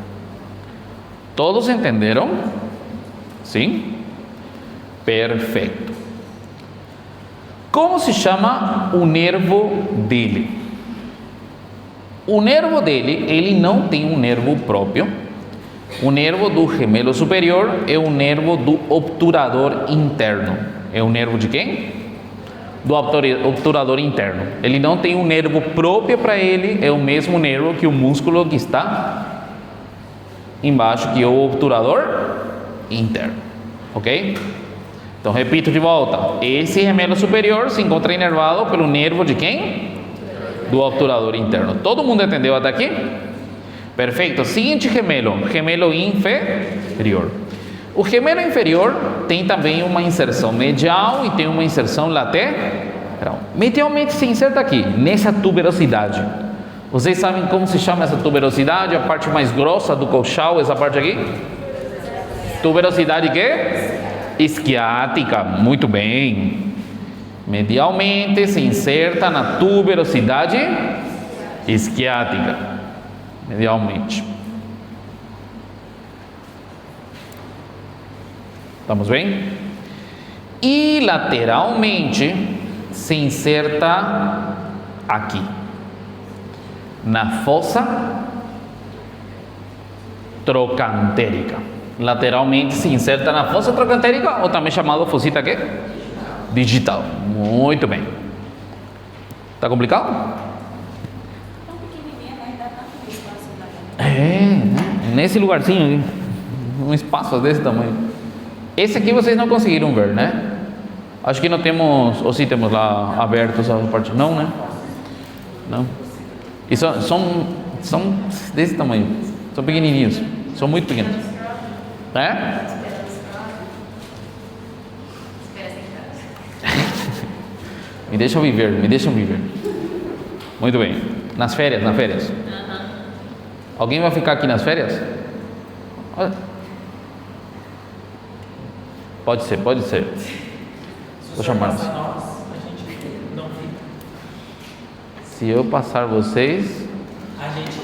¿Todos entenderam? Sim? Perfeito. Como se chama o nervo dele? O nervo dele, ele não tem um nervo próprio. O nervo do gemelo superior é o nervo do obturador interno. É o nervo de quem? Do obturador interno. Ele não tem um nervo próprio para ele, é o mesmo nervo que o músculo que está embaixo, que é o obturador interno. Ok? Então, repito de volta. Esse gemelo superior se encontra inervado pelo nervo de quem? Do obturador interno. Todo mundo entendeu até aqui? Perfeito. Seguinte gemelo. Gemelo inferior. O gemelo inferior tem também uma inserção medial e tem uma inserção lateral. Medialmente se inserta aqui, nessa tuberosidade. Vocês sabem como se chama essa tuberosidade? A parte mais grossa do coxal, essa parte aqui? Tuberosidade que? Isquiática. Muito bem. Medialmente se inserta na tuberosidade isquiática. Medialmente. Estamos bem? E lateralmente se inserta aqui, na fossa trocantérica. Lateralmente se inserta na fossa trocantérica, ou também chamado fossita quê? Digital. Muito bem. Tá complicado? Tão pequenininha, né? Ainda tá com espaço na Nesse lugarzinho, um espaço desse tamanho. Esse aqui vocês não conseguiram ver, né? Acho que não temos, ou sim temos lá abertos a parte, não, né? Não. E são desse tamanho, são pequenininhos, são muito pequenos. É? Me deixam viver, me deixam viver. Muito bem. Nas férias, nas férias. Alguém vai ficar aqui nas férias? Olha. Pode ser, pode ser. Vou chamar. Nós, a gente não fica. Se eu passar vocês, A gente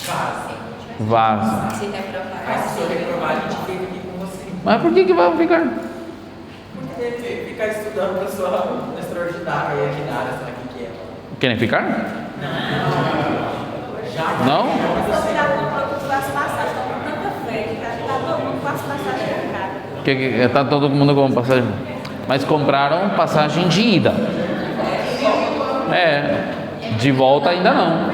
vaza. vaza. Se reprovar. Mas se eu reprovar, a gente fica aqui com você. Mas por que vai ficar? Porque ficar estudando pessoa extraordinária aqui na área, sabe o que é? Querem ficar? Já. Não? Estou tirando produto das passagens, estou com tanta fé que está todo mundo com as passagens compradas. Tá todo mundo com passagem, mas compraram passagem de ida. De volta ainda não.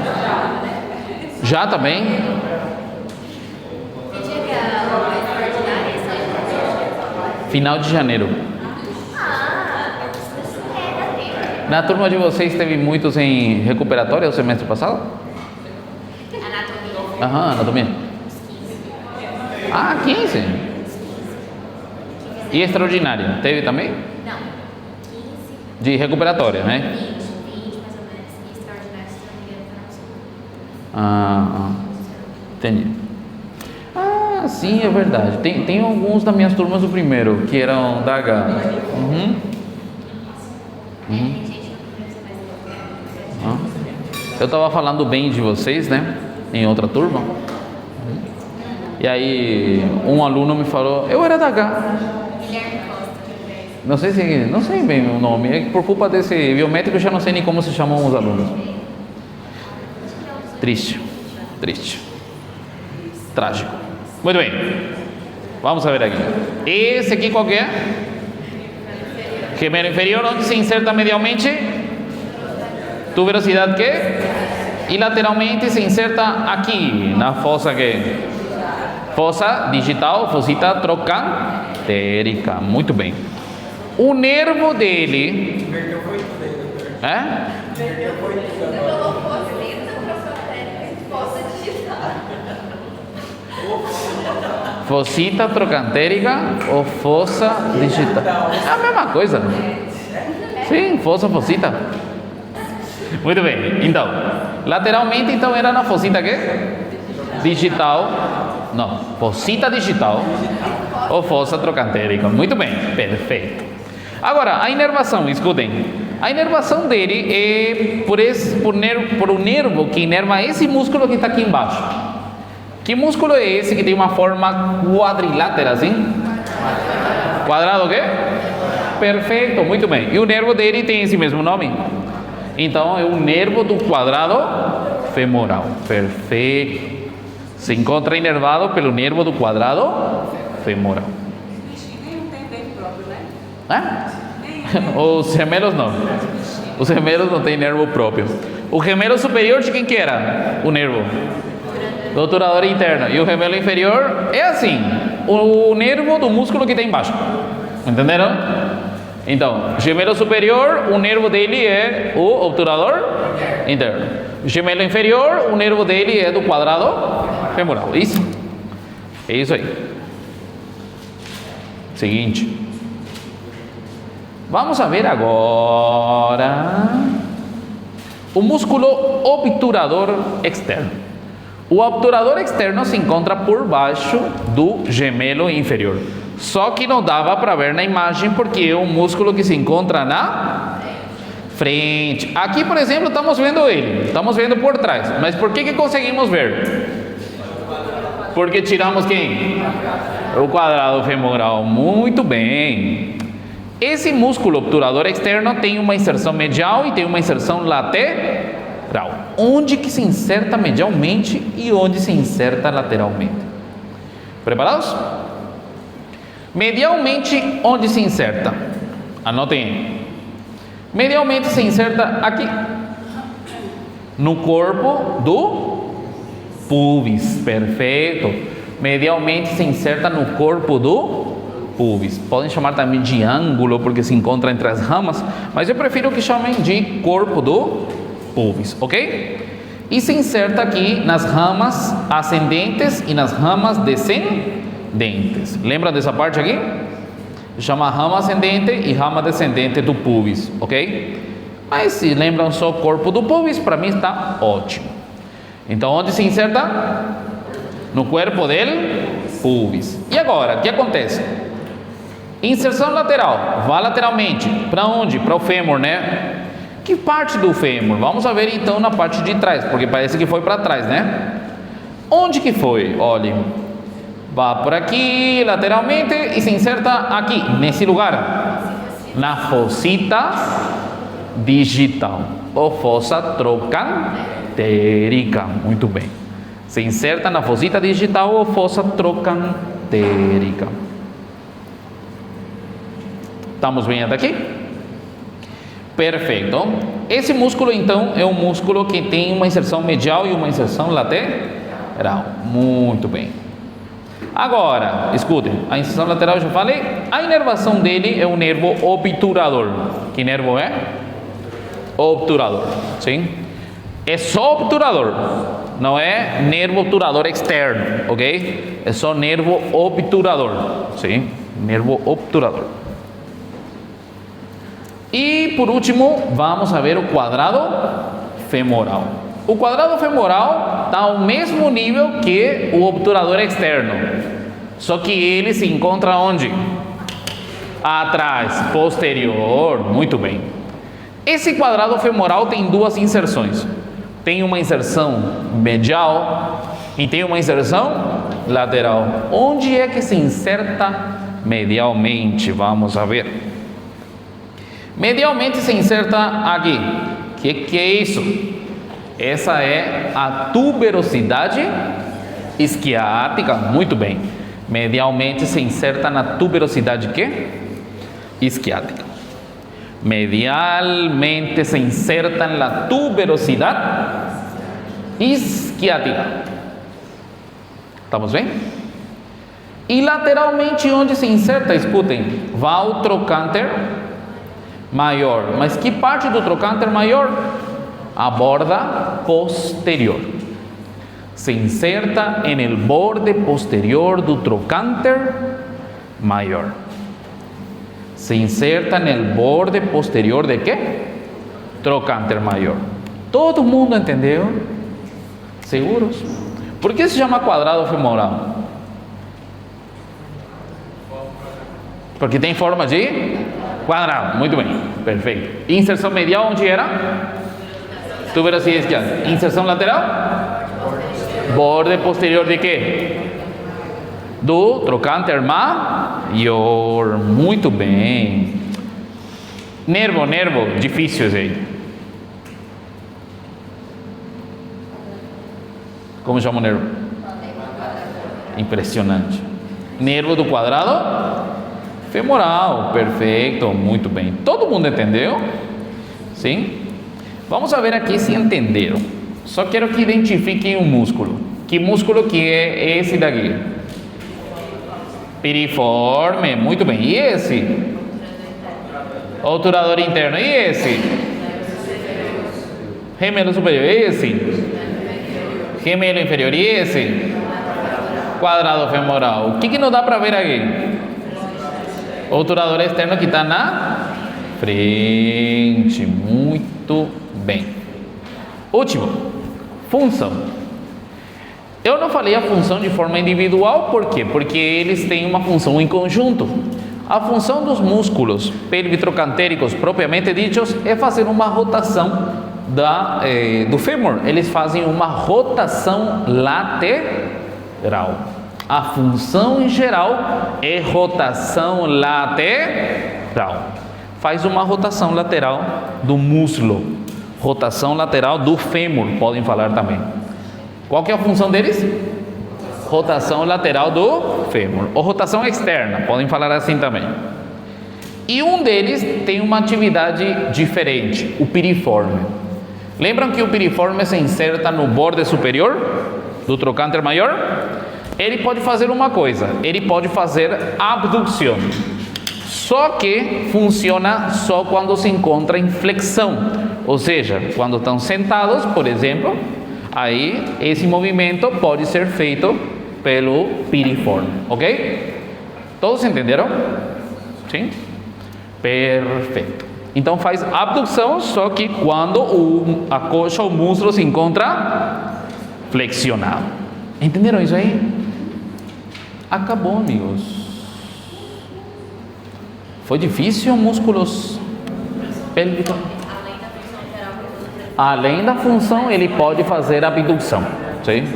Já também? Final de janeiro. Na turma de vocês teve muitos em recuperatória o semestre passado? Anatomia. Aham, anatomia. 15. E extraordinária, teve também? Não. 15, De recuperatória, né? 20 mais ou menos. E extraordinário, se não me engano, Entendi. Sim, é verdade. Tem alguns das minhas turmas do primeiro que eram da H. Uhum. tem gente no primeiro semestre. Eu estava falando bem de vocês, né? Em outra turma. E aí um aluno me falou, eu era da H. Guilherme Costa. Não sei bem o nome. É que por culpa desse biométrico eu já não sei nem como se chamam os alunos. Triste. Trágico. Muito bem. Vamos ver aqui. Esse aqui qual que é? Gemelo inferior, onde se inserta medialmente? Tuberosidade que? E lateralmente se inserta aqui, na fossa que? Fossa digital, fossita trocantérica. Muito bem. O nervo dele. Fossita trocantérica ou fossa digital? É a mesma coisa. Sim, fossita. Muito bem. Então, lateralmente então era na fossita que? Digital. Não, fossita digital ou fossa trocantérica. Muito bem, perfeito. Agora, a inervação, escutem. A inervação dele é por um nervo que inerva esse músculo que está aqui embaixo. Que músculo é esse que tem uma forma quadrilátera assim? Quadrado o quê? Perfeito, muito bem. E o nervo dele tem esse mesmo nome? Então é o nervo do quadrado femoral. Perfeito. Se encontra inervado pelo nervo do quadrado femoral. Nem tem nervo próprio, né? Os gemelos não. Os gemelos não têm nervo próprio. O gemelo superior de quem que era? O nervo do obturador interno. E o gemelo inferior é assim, o nervo do músculo que tem embaixo. Entenderam? Então, gemelo superior, o nervo dele é o obturador interno. Gemelo inferior, o nervo dele é do quadrado femoral. Isso? É isso aí. Seguinte. Vamos a ver agora o músculo obturador externo. O obturador externo se encontra por baixo do gemelo inferior. Só que não dava para ver na imagem porque é um músculo que se encontra na frente. Aqui, por exemplo, estamos vendo ele. Estamos vendo por trás. Mas por que conseguimos ver? Porque tiramos quem? O quadrado femoral. Muito bem. Esse músculo obturador externo tem uma inserção medial e tem uma inserção lateral. Onde que se inserta medialmente e onde se inserta lateralmente? Preparados? Medialmente, onde se inserta? Anotem aí. Medialmente se inserta aqui, no corpo do pubis. Perfeito. Medialmente se inserta no corpo do pubis. Podem chamar também de ângulo, porque se encontra entre as ramas, mas eu prefiro que chamem de corpo do pubis, ok? E se inserta aqui nas ramas ascendentes e nas ramas descendentes. Lembra dessa parte aqui? Chama rama ascendente e rama descendente do pubis, ok? Mas se lembram só corpo do pubis, para mim está ótimo. Então, onde se inserta? No corpo del pubis. E agora, o que acontece? Inserção lateral, vá lateralmente. Para onde? Para o fêmur, né? Que parte do fêmur? Vamos ver então na parte de trás, porque parece que foi para trás, né? Onde que foi? Olhe, vá por aqui lateralmente e se inserta aqui, nesse lugar, na fossita digital ou fossa trocantérica. Muito bem. Se inserta na fossita digital ou fossa trocantérica. Estamos bem até aqui? Perfeito. Esse músculo então é um músculo que tem uma inserção medial e uma inserção lateral. Muito bem. Agora, escutem, a inserção lateral eu já falei. A inervação dele é o nervo obturador. Que nervo é? Obturador, sim? É só obturador, não é nervo obturador externo, ok? É só nervo obturador, sim? Nervo obturador. E por último, vamos a ver o quadrado femoral. O quadrado femoral está ao mesmo nível que o obturador externo, só que ele se encontra onde? Atrás, posterior, muito bem. Esse quadrado femoral tem duas inserções. Tem uma inserção medial e tem uma inserção lateral. Onde é que se inserta medialmente? Vamos a ver. Medialmente se inserta aqui. Que é isso? Essa é a tuberosidade isquiática. Muito bem. Medialmente se inserta na tuberosidade que? Isquiática. Medialmente se inserta na tuberosidade isquiática. ¿Estamos bem? E lateralmente onde se inserta? Escutem, vá ao trocânter maior. Mas que parte do trocânter maior? A borda posterior. Se inserta en el borde posterior do trocânter maior. Se inserta en el borde posterior de quê? Trocânter maior. Todo mundo entendeu? Seguros? Por que se chama quadrado femoral? Porque tem forma de quadrado. Muito bem, perfeito. Inserção medial onde era? Tuberosidade isquiática. Inserção lateral? Borde posterior de quê? Do trocânter maior. Muito bem. Nervo, difícil esse aí. Como chama o nervo? Impressionante. Nervo do quadrado femoral. Perfeito, muito bem. Todo mundo entendeu? Sim? Vamos ver aqui se entenderam. Só quero que identifiquem um músculo. Que músculo que é esse daqui? Piriforme, muito bem. E esse? Obturador interno. E esse? Gemelo superior. E esse? Gemelo inferior. E esse? Quadrado femoral. O que não dá para ver aqui? Obturador externo que está na frente. Muito bem. Último, função. Eu não falei a função de forma individual, por quê? Porque eles têm uma função em conjunto. A função dos músculos pelvitrocantéricos propriamente ditos é fazer uma rotação do fêmur. Eles fazem uma rotação lateral. A função em geral é rotação lateral. Faz uma rotação lateral do músculo, rotação lateral do fêmur, podem falar também. Qual que é a função deles? Rotação lateral do fêmur, ou rotação externa, podem falar assim também. E um deles tem uma atividade diferente, o piriforme. Lembram que o piriforme se inserta no borde superior do trocânter maior? ele pode fazer uma coisa, ele pode fazer abdução. Só que funciona só quando se encontra em flexão, ou seja, quando estão sentados, por exemplo, aí esse movimento pode ser feito pelo piriforme, ok? Todos entenderam? Sim? Perfeito. Então faz abdução, só que quando a coxa, o músculo se encontra flexionado. Entenderam isso aí? Acabou, amigos. Foi difícil, músculos pélvicos? Além da função, ele pode fazer abdução. Sim?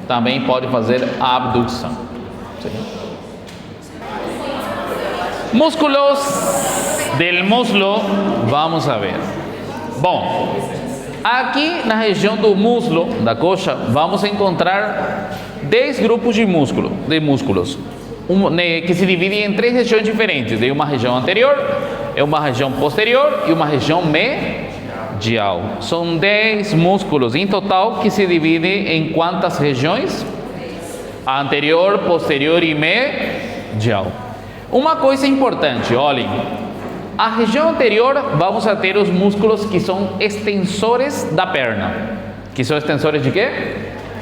Também pode fazer abdução. Sim? Músculos del muslo, vamos a ver. Bom, aqui na região do muslo, da coxa, vamos encontrar 10 grupos de músculos, que se dividem em 3 regiões diferentes. Tem uma região anterior, uma região posterior e uma região medial. São 10 músculos em total que se dividem em quantas regiões? Anterior, posterior e medial. Uma coisa importante, olhem. A região anterior vamos a ter os músculos que são extensores da perna. Que são extensores de quê?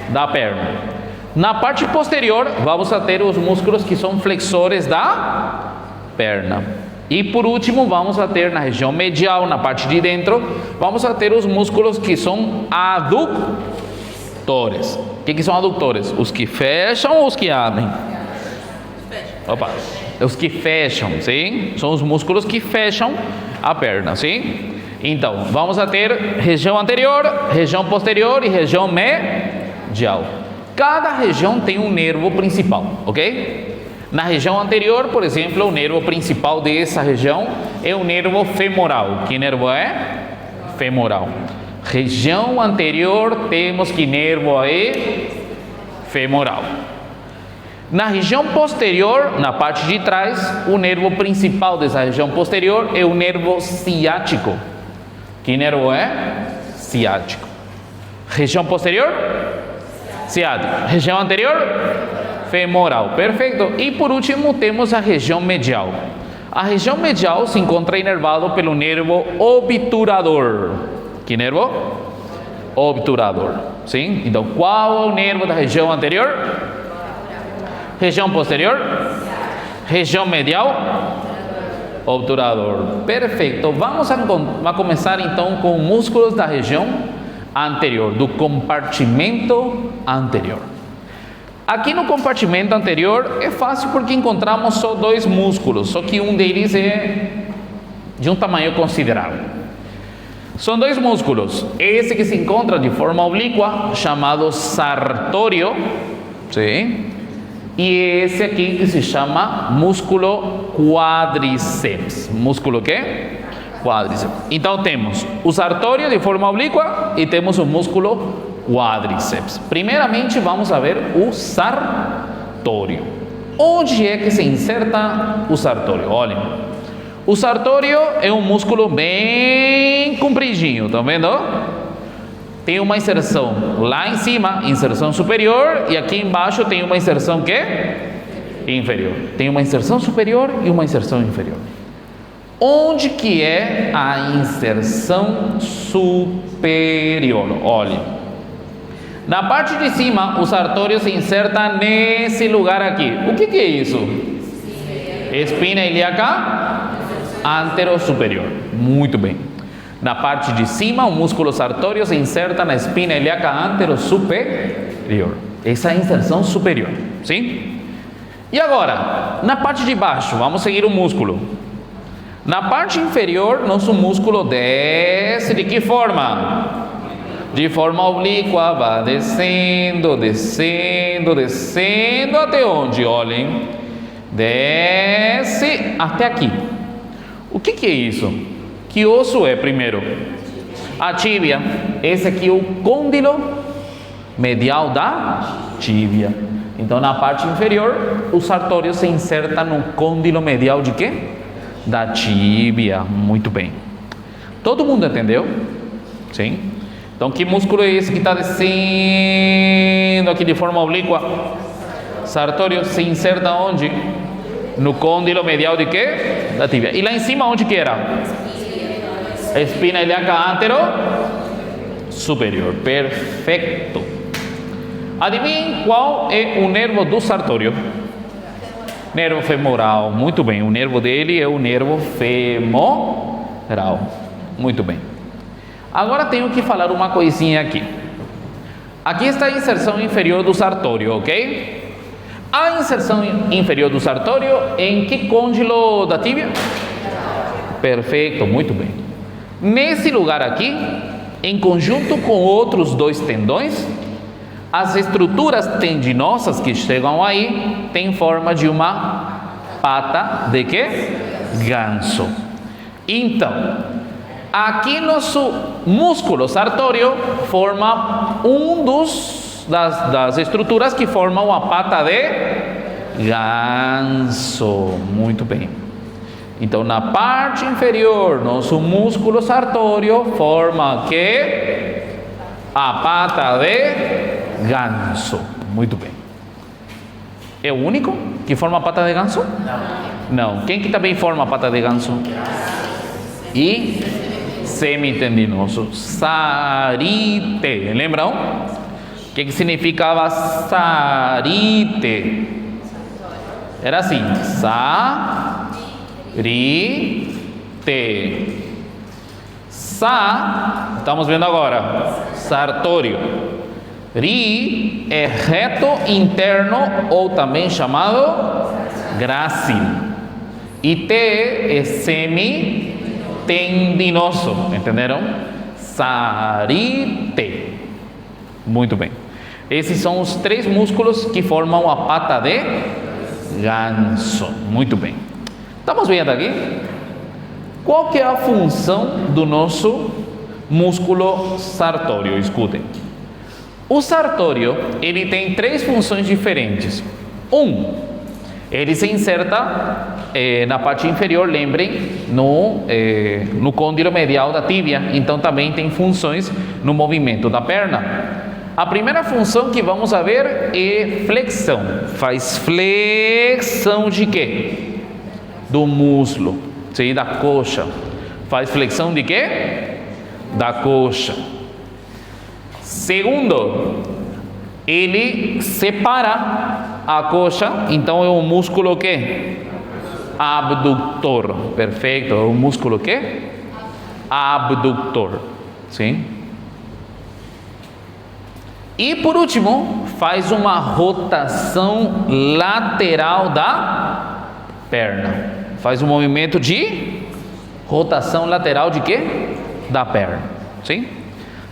Da perna. Na parte posterior vamos a ter os músculos que são flexores da perna. E por último vamos a ter na região medial, na parte de dentro, vamos a ter os músculos que são aductores. O que são aductores? Os que fecham ou os que abrem? Opa. Os que fecham, sim? São os músculos que fecham a perna, sim? Então, vamos a ter região anterior, região posterior e região medial. Cada região tem um nervo principal, ok? Na região anterior, por exemplo, o nervo principal dessa região é o nervo femoral. Que nervo é? Femoral. Região anterior, temos que nervo é? Femoral. Na região posterior, na parte de trás, o nervo principal dessa região posterior é o nervo ciático. Que nervo é? Ciático. Região posterior? Ciático. Região anterior? Femoral. Perfeito. E por último, temos a região medial. A região medial se encontra inervado pelo nervo obturador. Que nervo? Obturador. Sim? Então, qual é o nervo da região anterior? Região posterior? Região medial? Obturador. Perfeito. Vamos a começar então com músculos da região anterior, do compartimento anterior. Aqui no compartimento anterior é fácil porque encontramos só 2 músculos, só que um deles é de um tamanho considerável. São 2 músculos. Esse que se encontra de forma oblíqua, chamado sartório, sim? E esse aqui que se chama músculo quadríceps. Músculo quê? Quadríceps. Então temos o sartório de forma oblíqua e temos o músculo quadríceps. Primeiramente vamos a ver o sartório. Onde é que se inserta o sartório? Olhem. O sartório é um músculo bem compridinho, estão vendo? Tem uma inserção lá em cima, inserção superior, e aqui embaixo tem uma inserção que? Inferior. Tem uma inserção superior e uma inserção inferior. Onde que é a inserção superior? Olhe. Na parte de cima, o sartório se inserta nesse lugar aqui. O que é isso? Espina ilíaca anterosuperior. Muito bem. Na parte de cima, o músculo sartório se inserta na espina ilíaca anterosuperior. Essa é a inserção superior, sim? E agora, na parte de baixo, vamos seguir o músculo. Na parte inferior, nosso músculo desce de que forma? De forma oblíqua, vai descendo, descendo, descendo até onde? Olhem, desce até aqui. O que é isso? Que osso é primeiro? A tíbia. Esse aqui é o côndilo medial da tíbia. Então, na parte inferior, o sartório se inserta no côndilo medial de quê? Da tíbia. Muito bem. Todo mundo entendeu? Sim? Então, que músculo é esse que está descendo aqui de forma oblíqua? Sartório se inserta onde? No côndilo medial de quê? Da tíbia. E lá em cima onde que era? Espina ilíaca antero superior. Perfeito. Adivinhem qual é o nervo do sartório? Nervo femoral. Muito bem. O nervo dele é o nervo femoral. Muito bem. Agora tenho que falar uma coisinha aqui. Aqui está a inserção inferior do sartório, ok? A inserção inferior do sartório em que côndilo da tíbia? Perfeito, muito bem. Nesse lugar aqui, em conjunto com outros dois tendões, as estruturas tendinosas que chegam aí têm forma de uma pata de quê? Ganso. Então, aqui nosso músculo sartório forma das estruturas que formam a pata de ganso. Muito bem. Então, na parte inferior, nosso músculo sartório forma que a pata de ganso. Muito bem. É o único que forma a pata de ganso? Não. Quem que também forma a pata de ganso? E semitendinoso. Sarite. Lembram? O que significava sarite? Era assim. Sarite. Sa, estamos vendo agora. Sartório. Ri é reto interno ou também chamado grácil. E T é semitendinoso. Entenderam? Sarite. Muito bem. Esses são os três músculos que formam a pata de ganso. Muito bem. Estamos vendo aqui? Qual que é a função do nosso músculo sartório? Escutem. O sartório, ele tem três funções diferentes. Ele se inserta na parte inferior, lembrem, no côndilo medial da tíbia. Então também tem funções no movimento da perna. A primeira função que vamos a ver é flexão. Faz flexão de quê? Do músculo, sim, da coxa. Faz flexão de quê? Da coxa. Segundo, ele separa a coxa, então é um músculo que? Abdutor. Perfeito, é um músculo que? Abdutor. Sim. E por último, faz uma rotação lateral da perna. Faz um movimento de rotação lateral de quê? Da perna. Sim?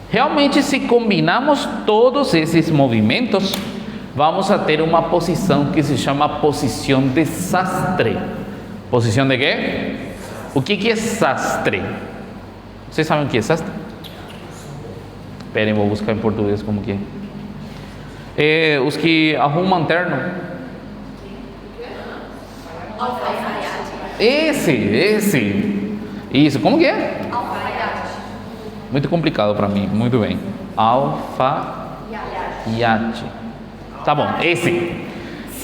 Realmente, se combinamos todos esses movimentos, vamos a ter uma posição que se chama posição de sastre. Posição de quê? O que é sastre? Vocês sabem o que é sastre? Esperem, vou buscar em português como que é. Os que arrumam terno. Esse. Isso, como que é? Muito complicado para mim, muito bem. Alfaiate. Tá bom, esse.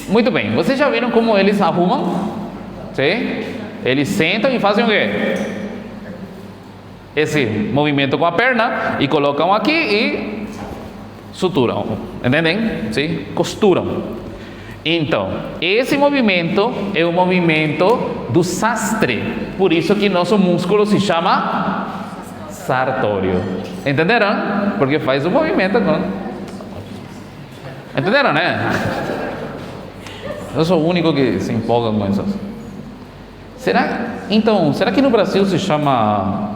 Muito bem, vocês já viram como eles arrumam? Sim? Eles sentam e fazem o quê? Esse movimento com a perna e colocam aqui e suturam. Entendem? Sim? Costuram. Então, esse movimento é o movimento do sastre. Por isso que nosso músculo se chama sartório. Entenderam? Porque faz o movimento com... Entenderam, né? Eu sou o único que se empolga com isso. Será que no Brasil se chama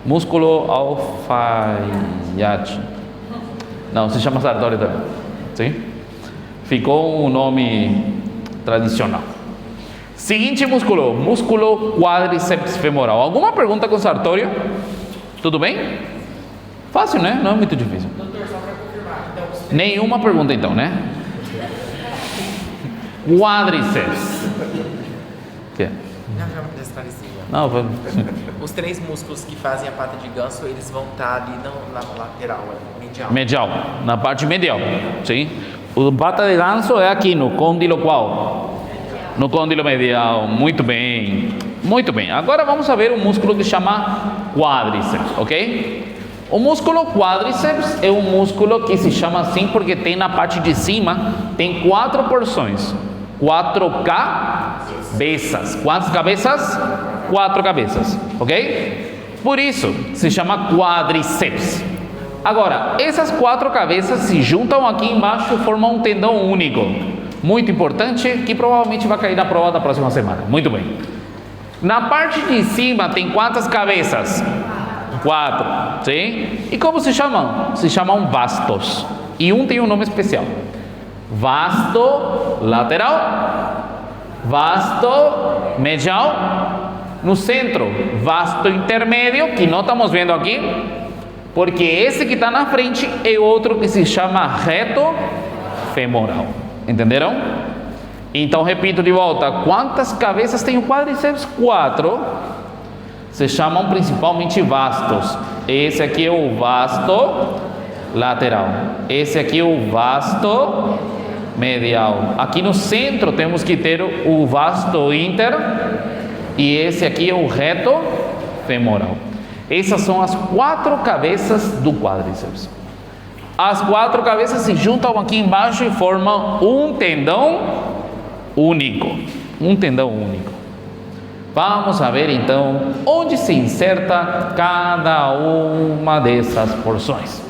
músculo alfaiate? Não, se chama sartório também. Sim? Ficou um nome tradicional. Seguinte músculo, músculo quadríceps femoral. Alguma pergunta com sartório? Tudo bem? Fácil, né? Não é muito difícil. Doutor, só para confirmar. Então, Nenhuma pergunta então, né? Quadríceps. Que é? Não, já me esclareceu. Não, foi... Os 3 músculos que fazem a pata de ganso, eles vão estar ali na lateral, medial. medial, na parte medial, sim? O pata de ganso é aqui no côndilo qual? No côndilo medial, muito bem. Muito bem, agora vamos ver um músculo que chama quádriceps, ok? O músculo quádriceps é um músculo que se chama assim porque tem na parte de cima, tem 4 porções, 4 cabeças. Quantas cabeças? 4 cabeças, ok? Por isso se chama quádriceps. Agora, essas 4 cabeças se juntam aqui embaixo e formam um tendão único, muito importante, que provavelmente vai cair na prova da próxima semana. Muito bem. Na parte de cima tem quantas cabeças? 4, sim? E como se chamam? Se chamam vastos. E um tem um nome especial: vasto lateral, vasto medial. No centro, vasto intermédio, que não estamos vendo aqui, porque esse que está na frente é outro que se chama reto femoral. Entenderam? Então, repito de volta: quantas cabeças tem o quádriceps? 4. Se chamam principalmente vastos. Esse aqui é o vasto lateral. Esse aqui é o vasto medial. Aqui no centro temos que ter o vasto inter. E esse aqui é o reto femoral. Essas são as 4 cabeças do quádriceps. As 4 cabeças se juntam aqui embaixo e formam um tendão único. Um tendão único. Vamos ver então onde se inserta cada uma dessas porções.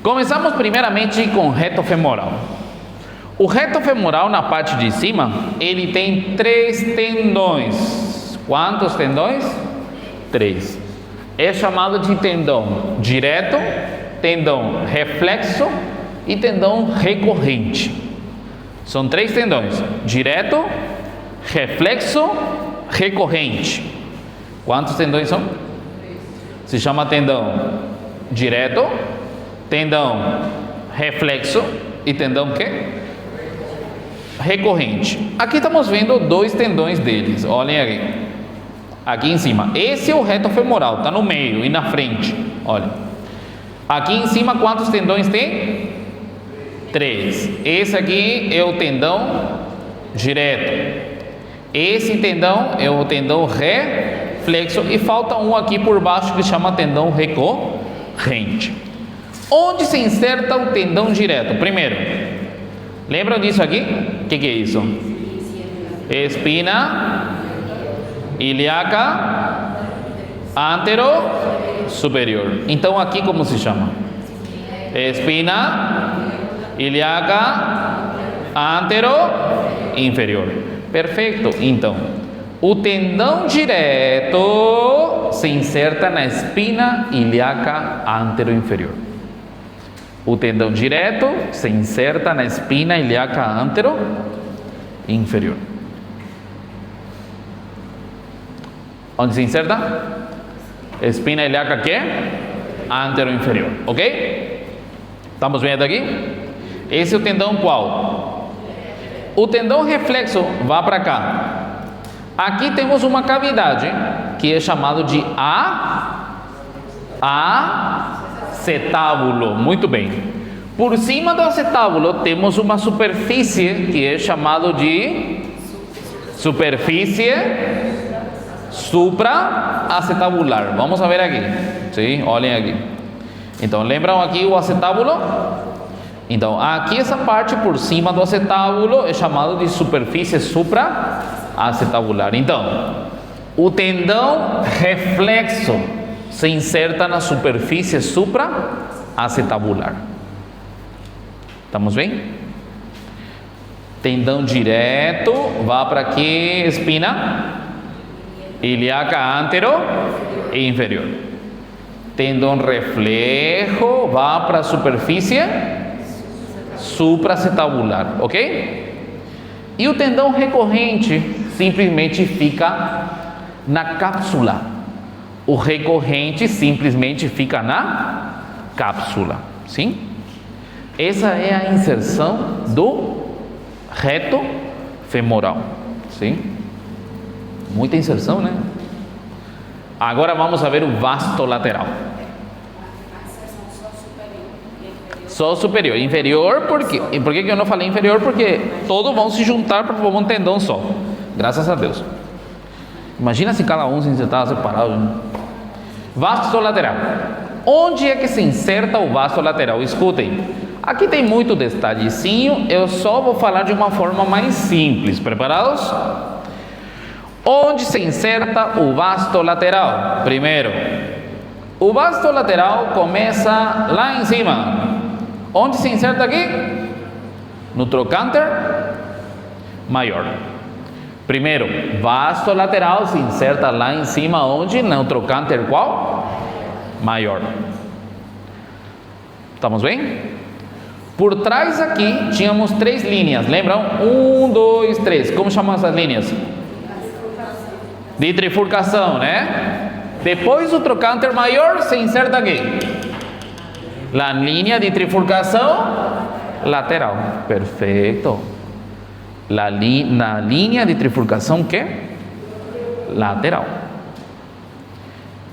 Começamos primeiramente com o reto femoral. O reto femoral, na parte de cima, ele tem 3 tendões. Quantos tendões? 3. É chamado de tendão direto, tendão reflexo e tendão recorrente. São 3 tendões: direto, reflexo, recorrente. Quantos tendões são? Se chama tendão direto, tendão reflexo e tendão quê? Recorrente. Aqui estamos vendo 2 tendões deles. Olhem aqui. Aqui em cima. Esse é o reto femoral, está no meio e na frente. Olha. Aqui em cima quantos tendões tem? 3. Esse aqui é o tendão direto. Esse tendão é o tendão reflexo e falta um aqui por baixo que chama tendão recorrente. Onde se inserta o tendão direto? Primeiro, lembram disso aqui? O que é isso? Espina ilíaca antero superior. Então aqui como se chama? Espina ilíaca antero inferior. Perfeito. Então, o tendão direto se inserta na espina ilíaca antero-inferior. O tendão direto se inserta na espina ilíaca antero-inferior. Onde se inserta? Espina ilíaca que? Antero-inferior. Ok? Estamos vendo aqui? Esse é o tendão qual? O tendão reflexo vai para cá. Aqui temos uma cavidade que é chamado de acetábulo. Muito bem. Por cima do acetábulo temos uma superfície que é chamado de superfície supraacetabular. Vamos ver aqui. Sim, olhem aqui. Então, lembram aqui o acetábulo? Então, aqui essa parte por cima do acetábulo é chamado de superfície supraacetabular. Então, o tendão reflexo se inserta na superfície supraacetabular. Estamos bem? Tendão direto vai para aqui, espina ilíaca antero e inferior. Tendão reflexo vai para a superfície supraacetabular, ok? E o tendão recorrente simplesmente fica na cápsula. O recorrente simplesmente fica na cápsula, sim? Essa é a inserção do reto femoral, sim? Muita inserção, né? Agora vamos a ver o vasto lateral. A inserção só superior e inferior. Só superior. Inferior, por quê? E por que eu não falei inferior? Porque todos vão se juntar para formar um tendão só. Graças a Deus. Imagina se cada um se insertava separado. Né? Vasto lateral. Onde é que se inserta o vasto lateral? Escutem. Aqui tem muito detalhezinho. Eu só vou falar de uma forma mais simples. Preparados? Onde se inserta o vasto lateral? Primeiro, o vasto lateral começa lá em cima. Onde se inserta aqui? No trocânter maior. Primeiro, vasto lateral se inserta lá em cima, onde? No trocânter qual? Maior. Estamos bem? Por trás aqui tínhamos 3 linhas, lembram? 1, 2, 3. Como chamam essas linhas? De trifurcação, né? Depois do trocânter maior se inserta aqui. La linha de trifurcação lateral. Perfeito. Na linha de trifurcação que? Lateral.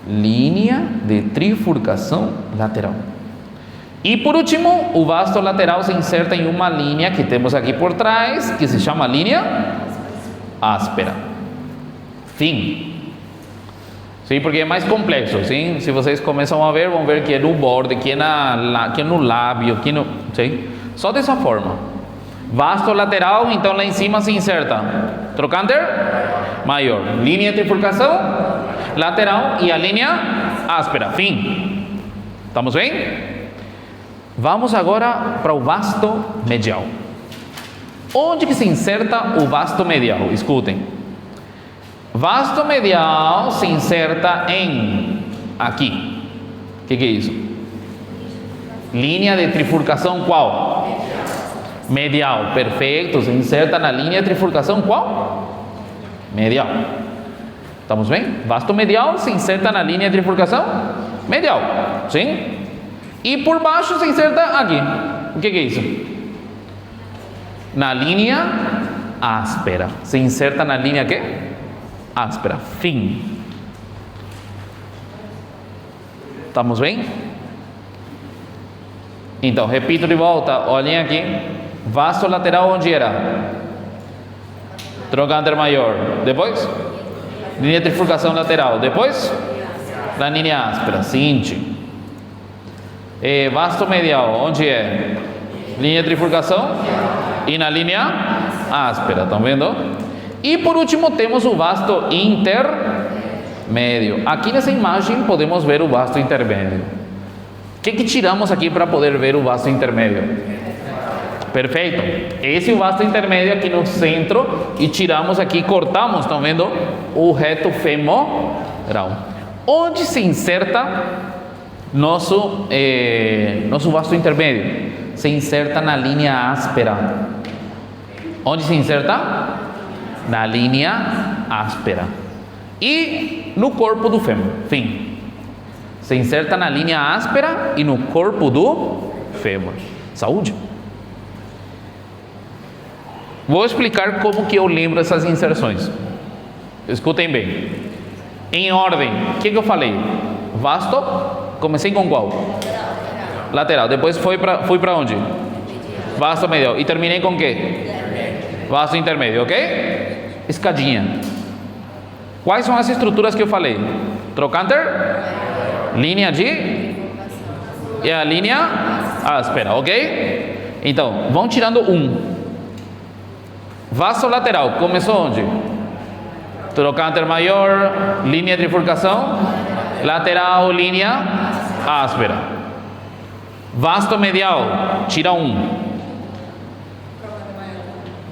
Linha de trifurcação lateral. E por último, o vasto lateral se inserta em uma linha que temos aqui por trás, que se chama linha áspera. Fim. Sim, porque é mais complexo, sim? Se vocês começam a ver, vão ver que é no borde, que é no lábio, que no, sim? Só dessa forma. Vasto lateral, então lá em cima se inserta trocânter maior, linha de trifurcação lateral e a linha áspera. Fim. Estamos bem? Vamos agora para o vasto medial. Onde que se inserta o vasto medial? Escutem. Vasto medial se inserta em aqui. O que é isso? Linha de trifurcação qual? Medial. Perfeito. Se inserta na linha de trifurcação qual? Medial. Estamos bem? Vasto medial se inserta na linha de trifurcação medial. Sim? E por baixo se inserta aqui. O que é isso? Na linha áspera. Se inserta na linha que? Áspera. Fim. Estamos bem? Então, repito de volta. Olhem aqui. Vasto lateral onde era? Trocânter maior. Depois? Linha de trifurcação lateral. Depois? Na linha áspera. Seguinte. Vasto medial, onde é? Linha de trifurcação e na linha áspera, estão vendo? E por último temos o vasto intermédio. Aqui nessa imagem podemos ver o vasto intermédio. O que tiramos aqui para poder ver o vasto intermédio? Perfeito. Esse é o vasto intermédio aqui no centro e tiramos aqui, cortamos, estão vendo? O reto femoral. Onde se inserta nosso vasto intermédio? Se inserta na linha áspera. Onde se inserta? Na linha áspera. E no corpo do fêmur. Fim. Se inserta na linha áspera e no corpo do fêmur. Saúde. Vou explicar como que eu lembro essas inserções. Escutem bem. Em ordem. O que eu falei? Vasto. Comecei com qual? Lateral. Depois fui para onde? Vasto medial. E terminei com o quê? Vasto intermédio, ok? Escadinha. Quais são as estruturas que eu falei? Trocânter, linha de e a linha áspera, ok? Então, vão tirando um. Vasto lateral. Começou onde? Trocânter maior, linha de trifurcação lateral, linha áspera. Vasto medial, tira um.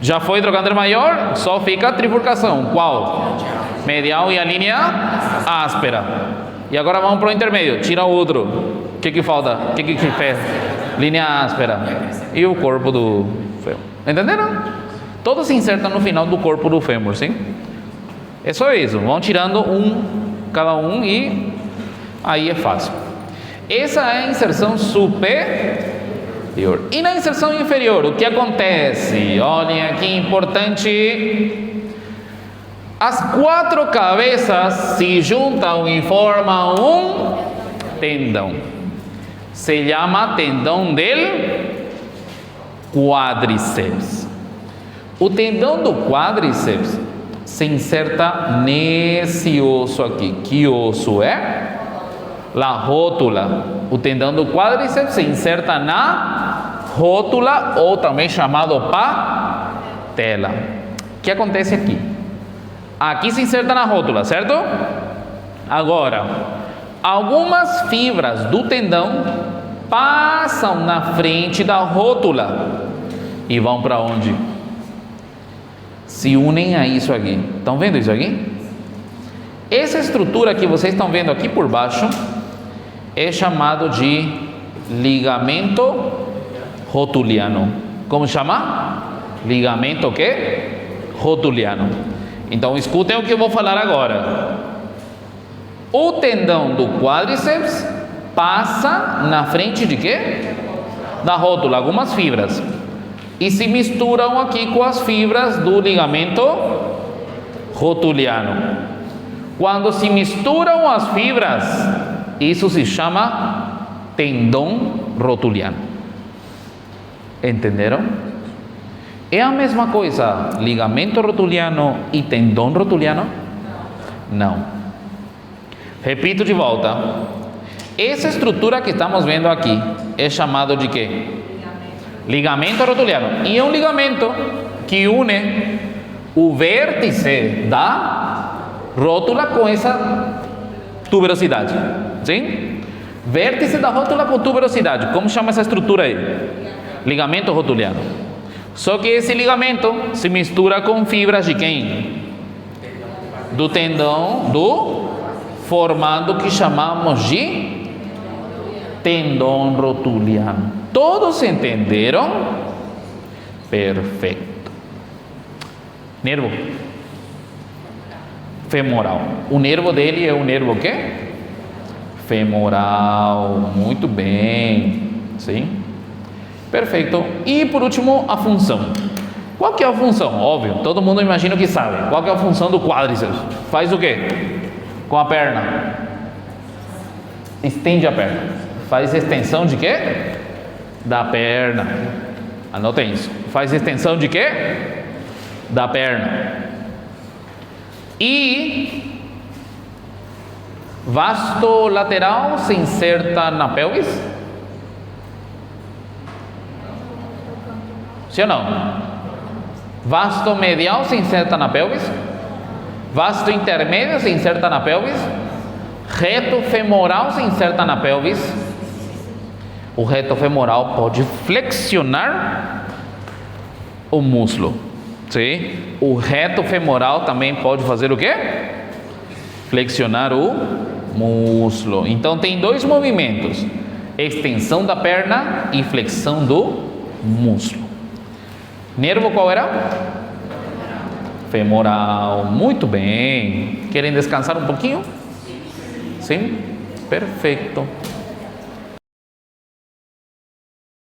Já foi trocânter maior, só fica a trifurcação. Qual? Medial e a linha áspera. E agora vamos para o intermédio, tira outro. O que falta? O que fez? Linha áspera. E o corpo do fêmur. Entenderam? Todos se insertam no final do corpo do fêmur, sim? É só isso. Vão tirando um, cada um, e aí é fácil. Essa é a inserção superior. E na inserção inferior, o que acontece? Olhem aqui, importante. As 4 cabeças se juntam e formam um tendão. Se chama tendão del quadríceps. O tendão do quadríceps se inserta nesse osso aqui. Que osso é? La rótula. O tendão do quadríceps se inserta na rótula, ou também chamado patela. O que acontece aqui? Aqui se inserta na rótula, certo? Agora, algumas fibras do tendão passam na frente da rótula e vão para onde? Se unem a isso aqui. Estão vendo isso aqui? Essa estrutura que vocês estão vendo aqui por baixo é chamado de ligamento rotuliano. Como chama? Ligamento o quê? Rotuliano. Então escutem o que eu vou falar agora. O tendão do quadríceps passa na frente de quê? Da rótula, algumas fibras, e se misturam aqui com as fibras do ligamento rotuliano. Quando se misturam as fibras, isso se chama tendão rotuliano. Entenderam? É a mesma coisa, ligamento rotuliano e tendão rotuliano? Não. Repito de volta. Essa estrutura que estamos vendo aqui é chamado de quê? Ligamento rotuliano. E é um ligamento que une o vértice da rótula com essa tuberosidade. Sim? Vértice da rótula com tuberosidade. Como chama essa estrutura aí? Ligamento rotuliano. Só que esse ligamento se mistura com fibras de quem? Do tendão formando o que chamamos de tendão rotuliano. Todos entenderam? Perfeito. Nervo femoral. O nervo dele é o nervo o quê? Femoral. Muito bem. Sim? Perfeito. E por último, a função. Qual que é a função? Óbvio, todo mundo imagina que sabe. Qual que é a função do quadríceps? Faz o quê? Com a perna. Estende a perna. Faz extensão de quê? Da perna. Anotem isso. Faz extensão de quê? Da perna. E vasto lateral se inserta na pelvis? Sim ou não? Vasto medial se inserta na pelvis? Vasto intermédio se inserta na pelvis? Reto femoral se inserta na pelvis? O reto femoral pode flexionar o músculo. Sim? O reto femoral também pode fazer o quê? Flexionar o músculo. Então tem 2 movimentos: extensão da perna e flexão do músculo. Nervo qual era? Femoral. Muito bem. Querem descansar um pouquinho? Sim? Perfeito.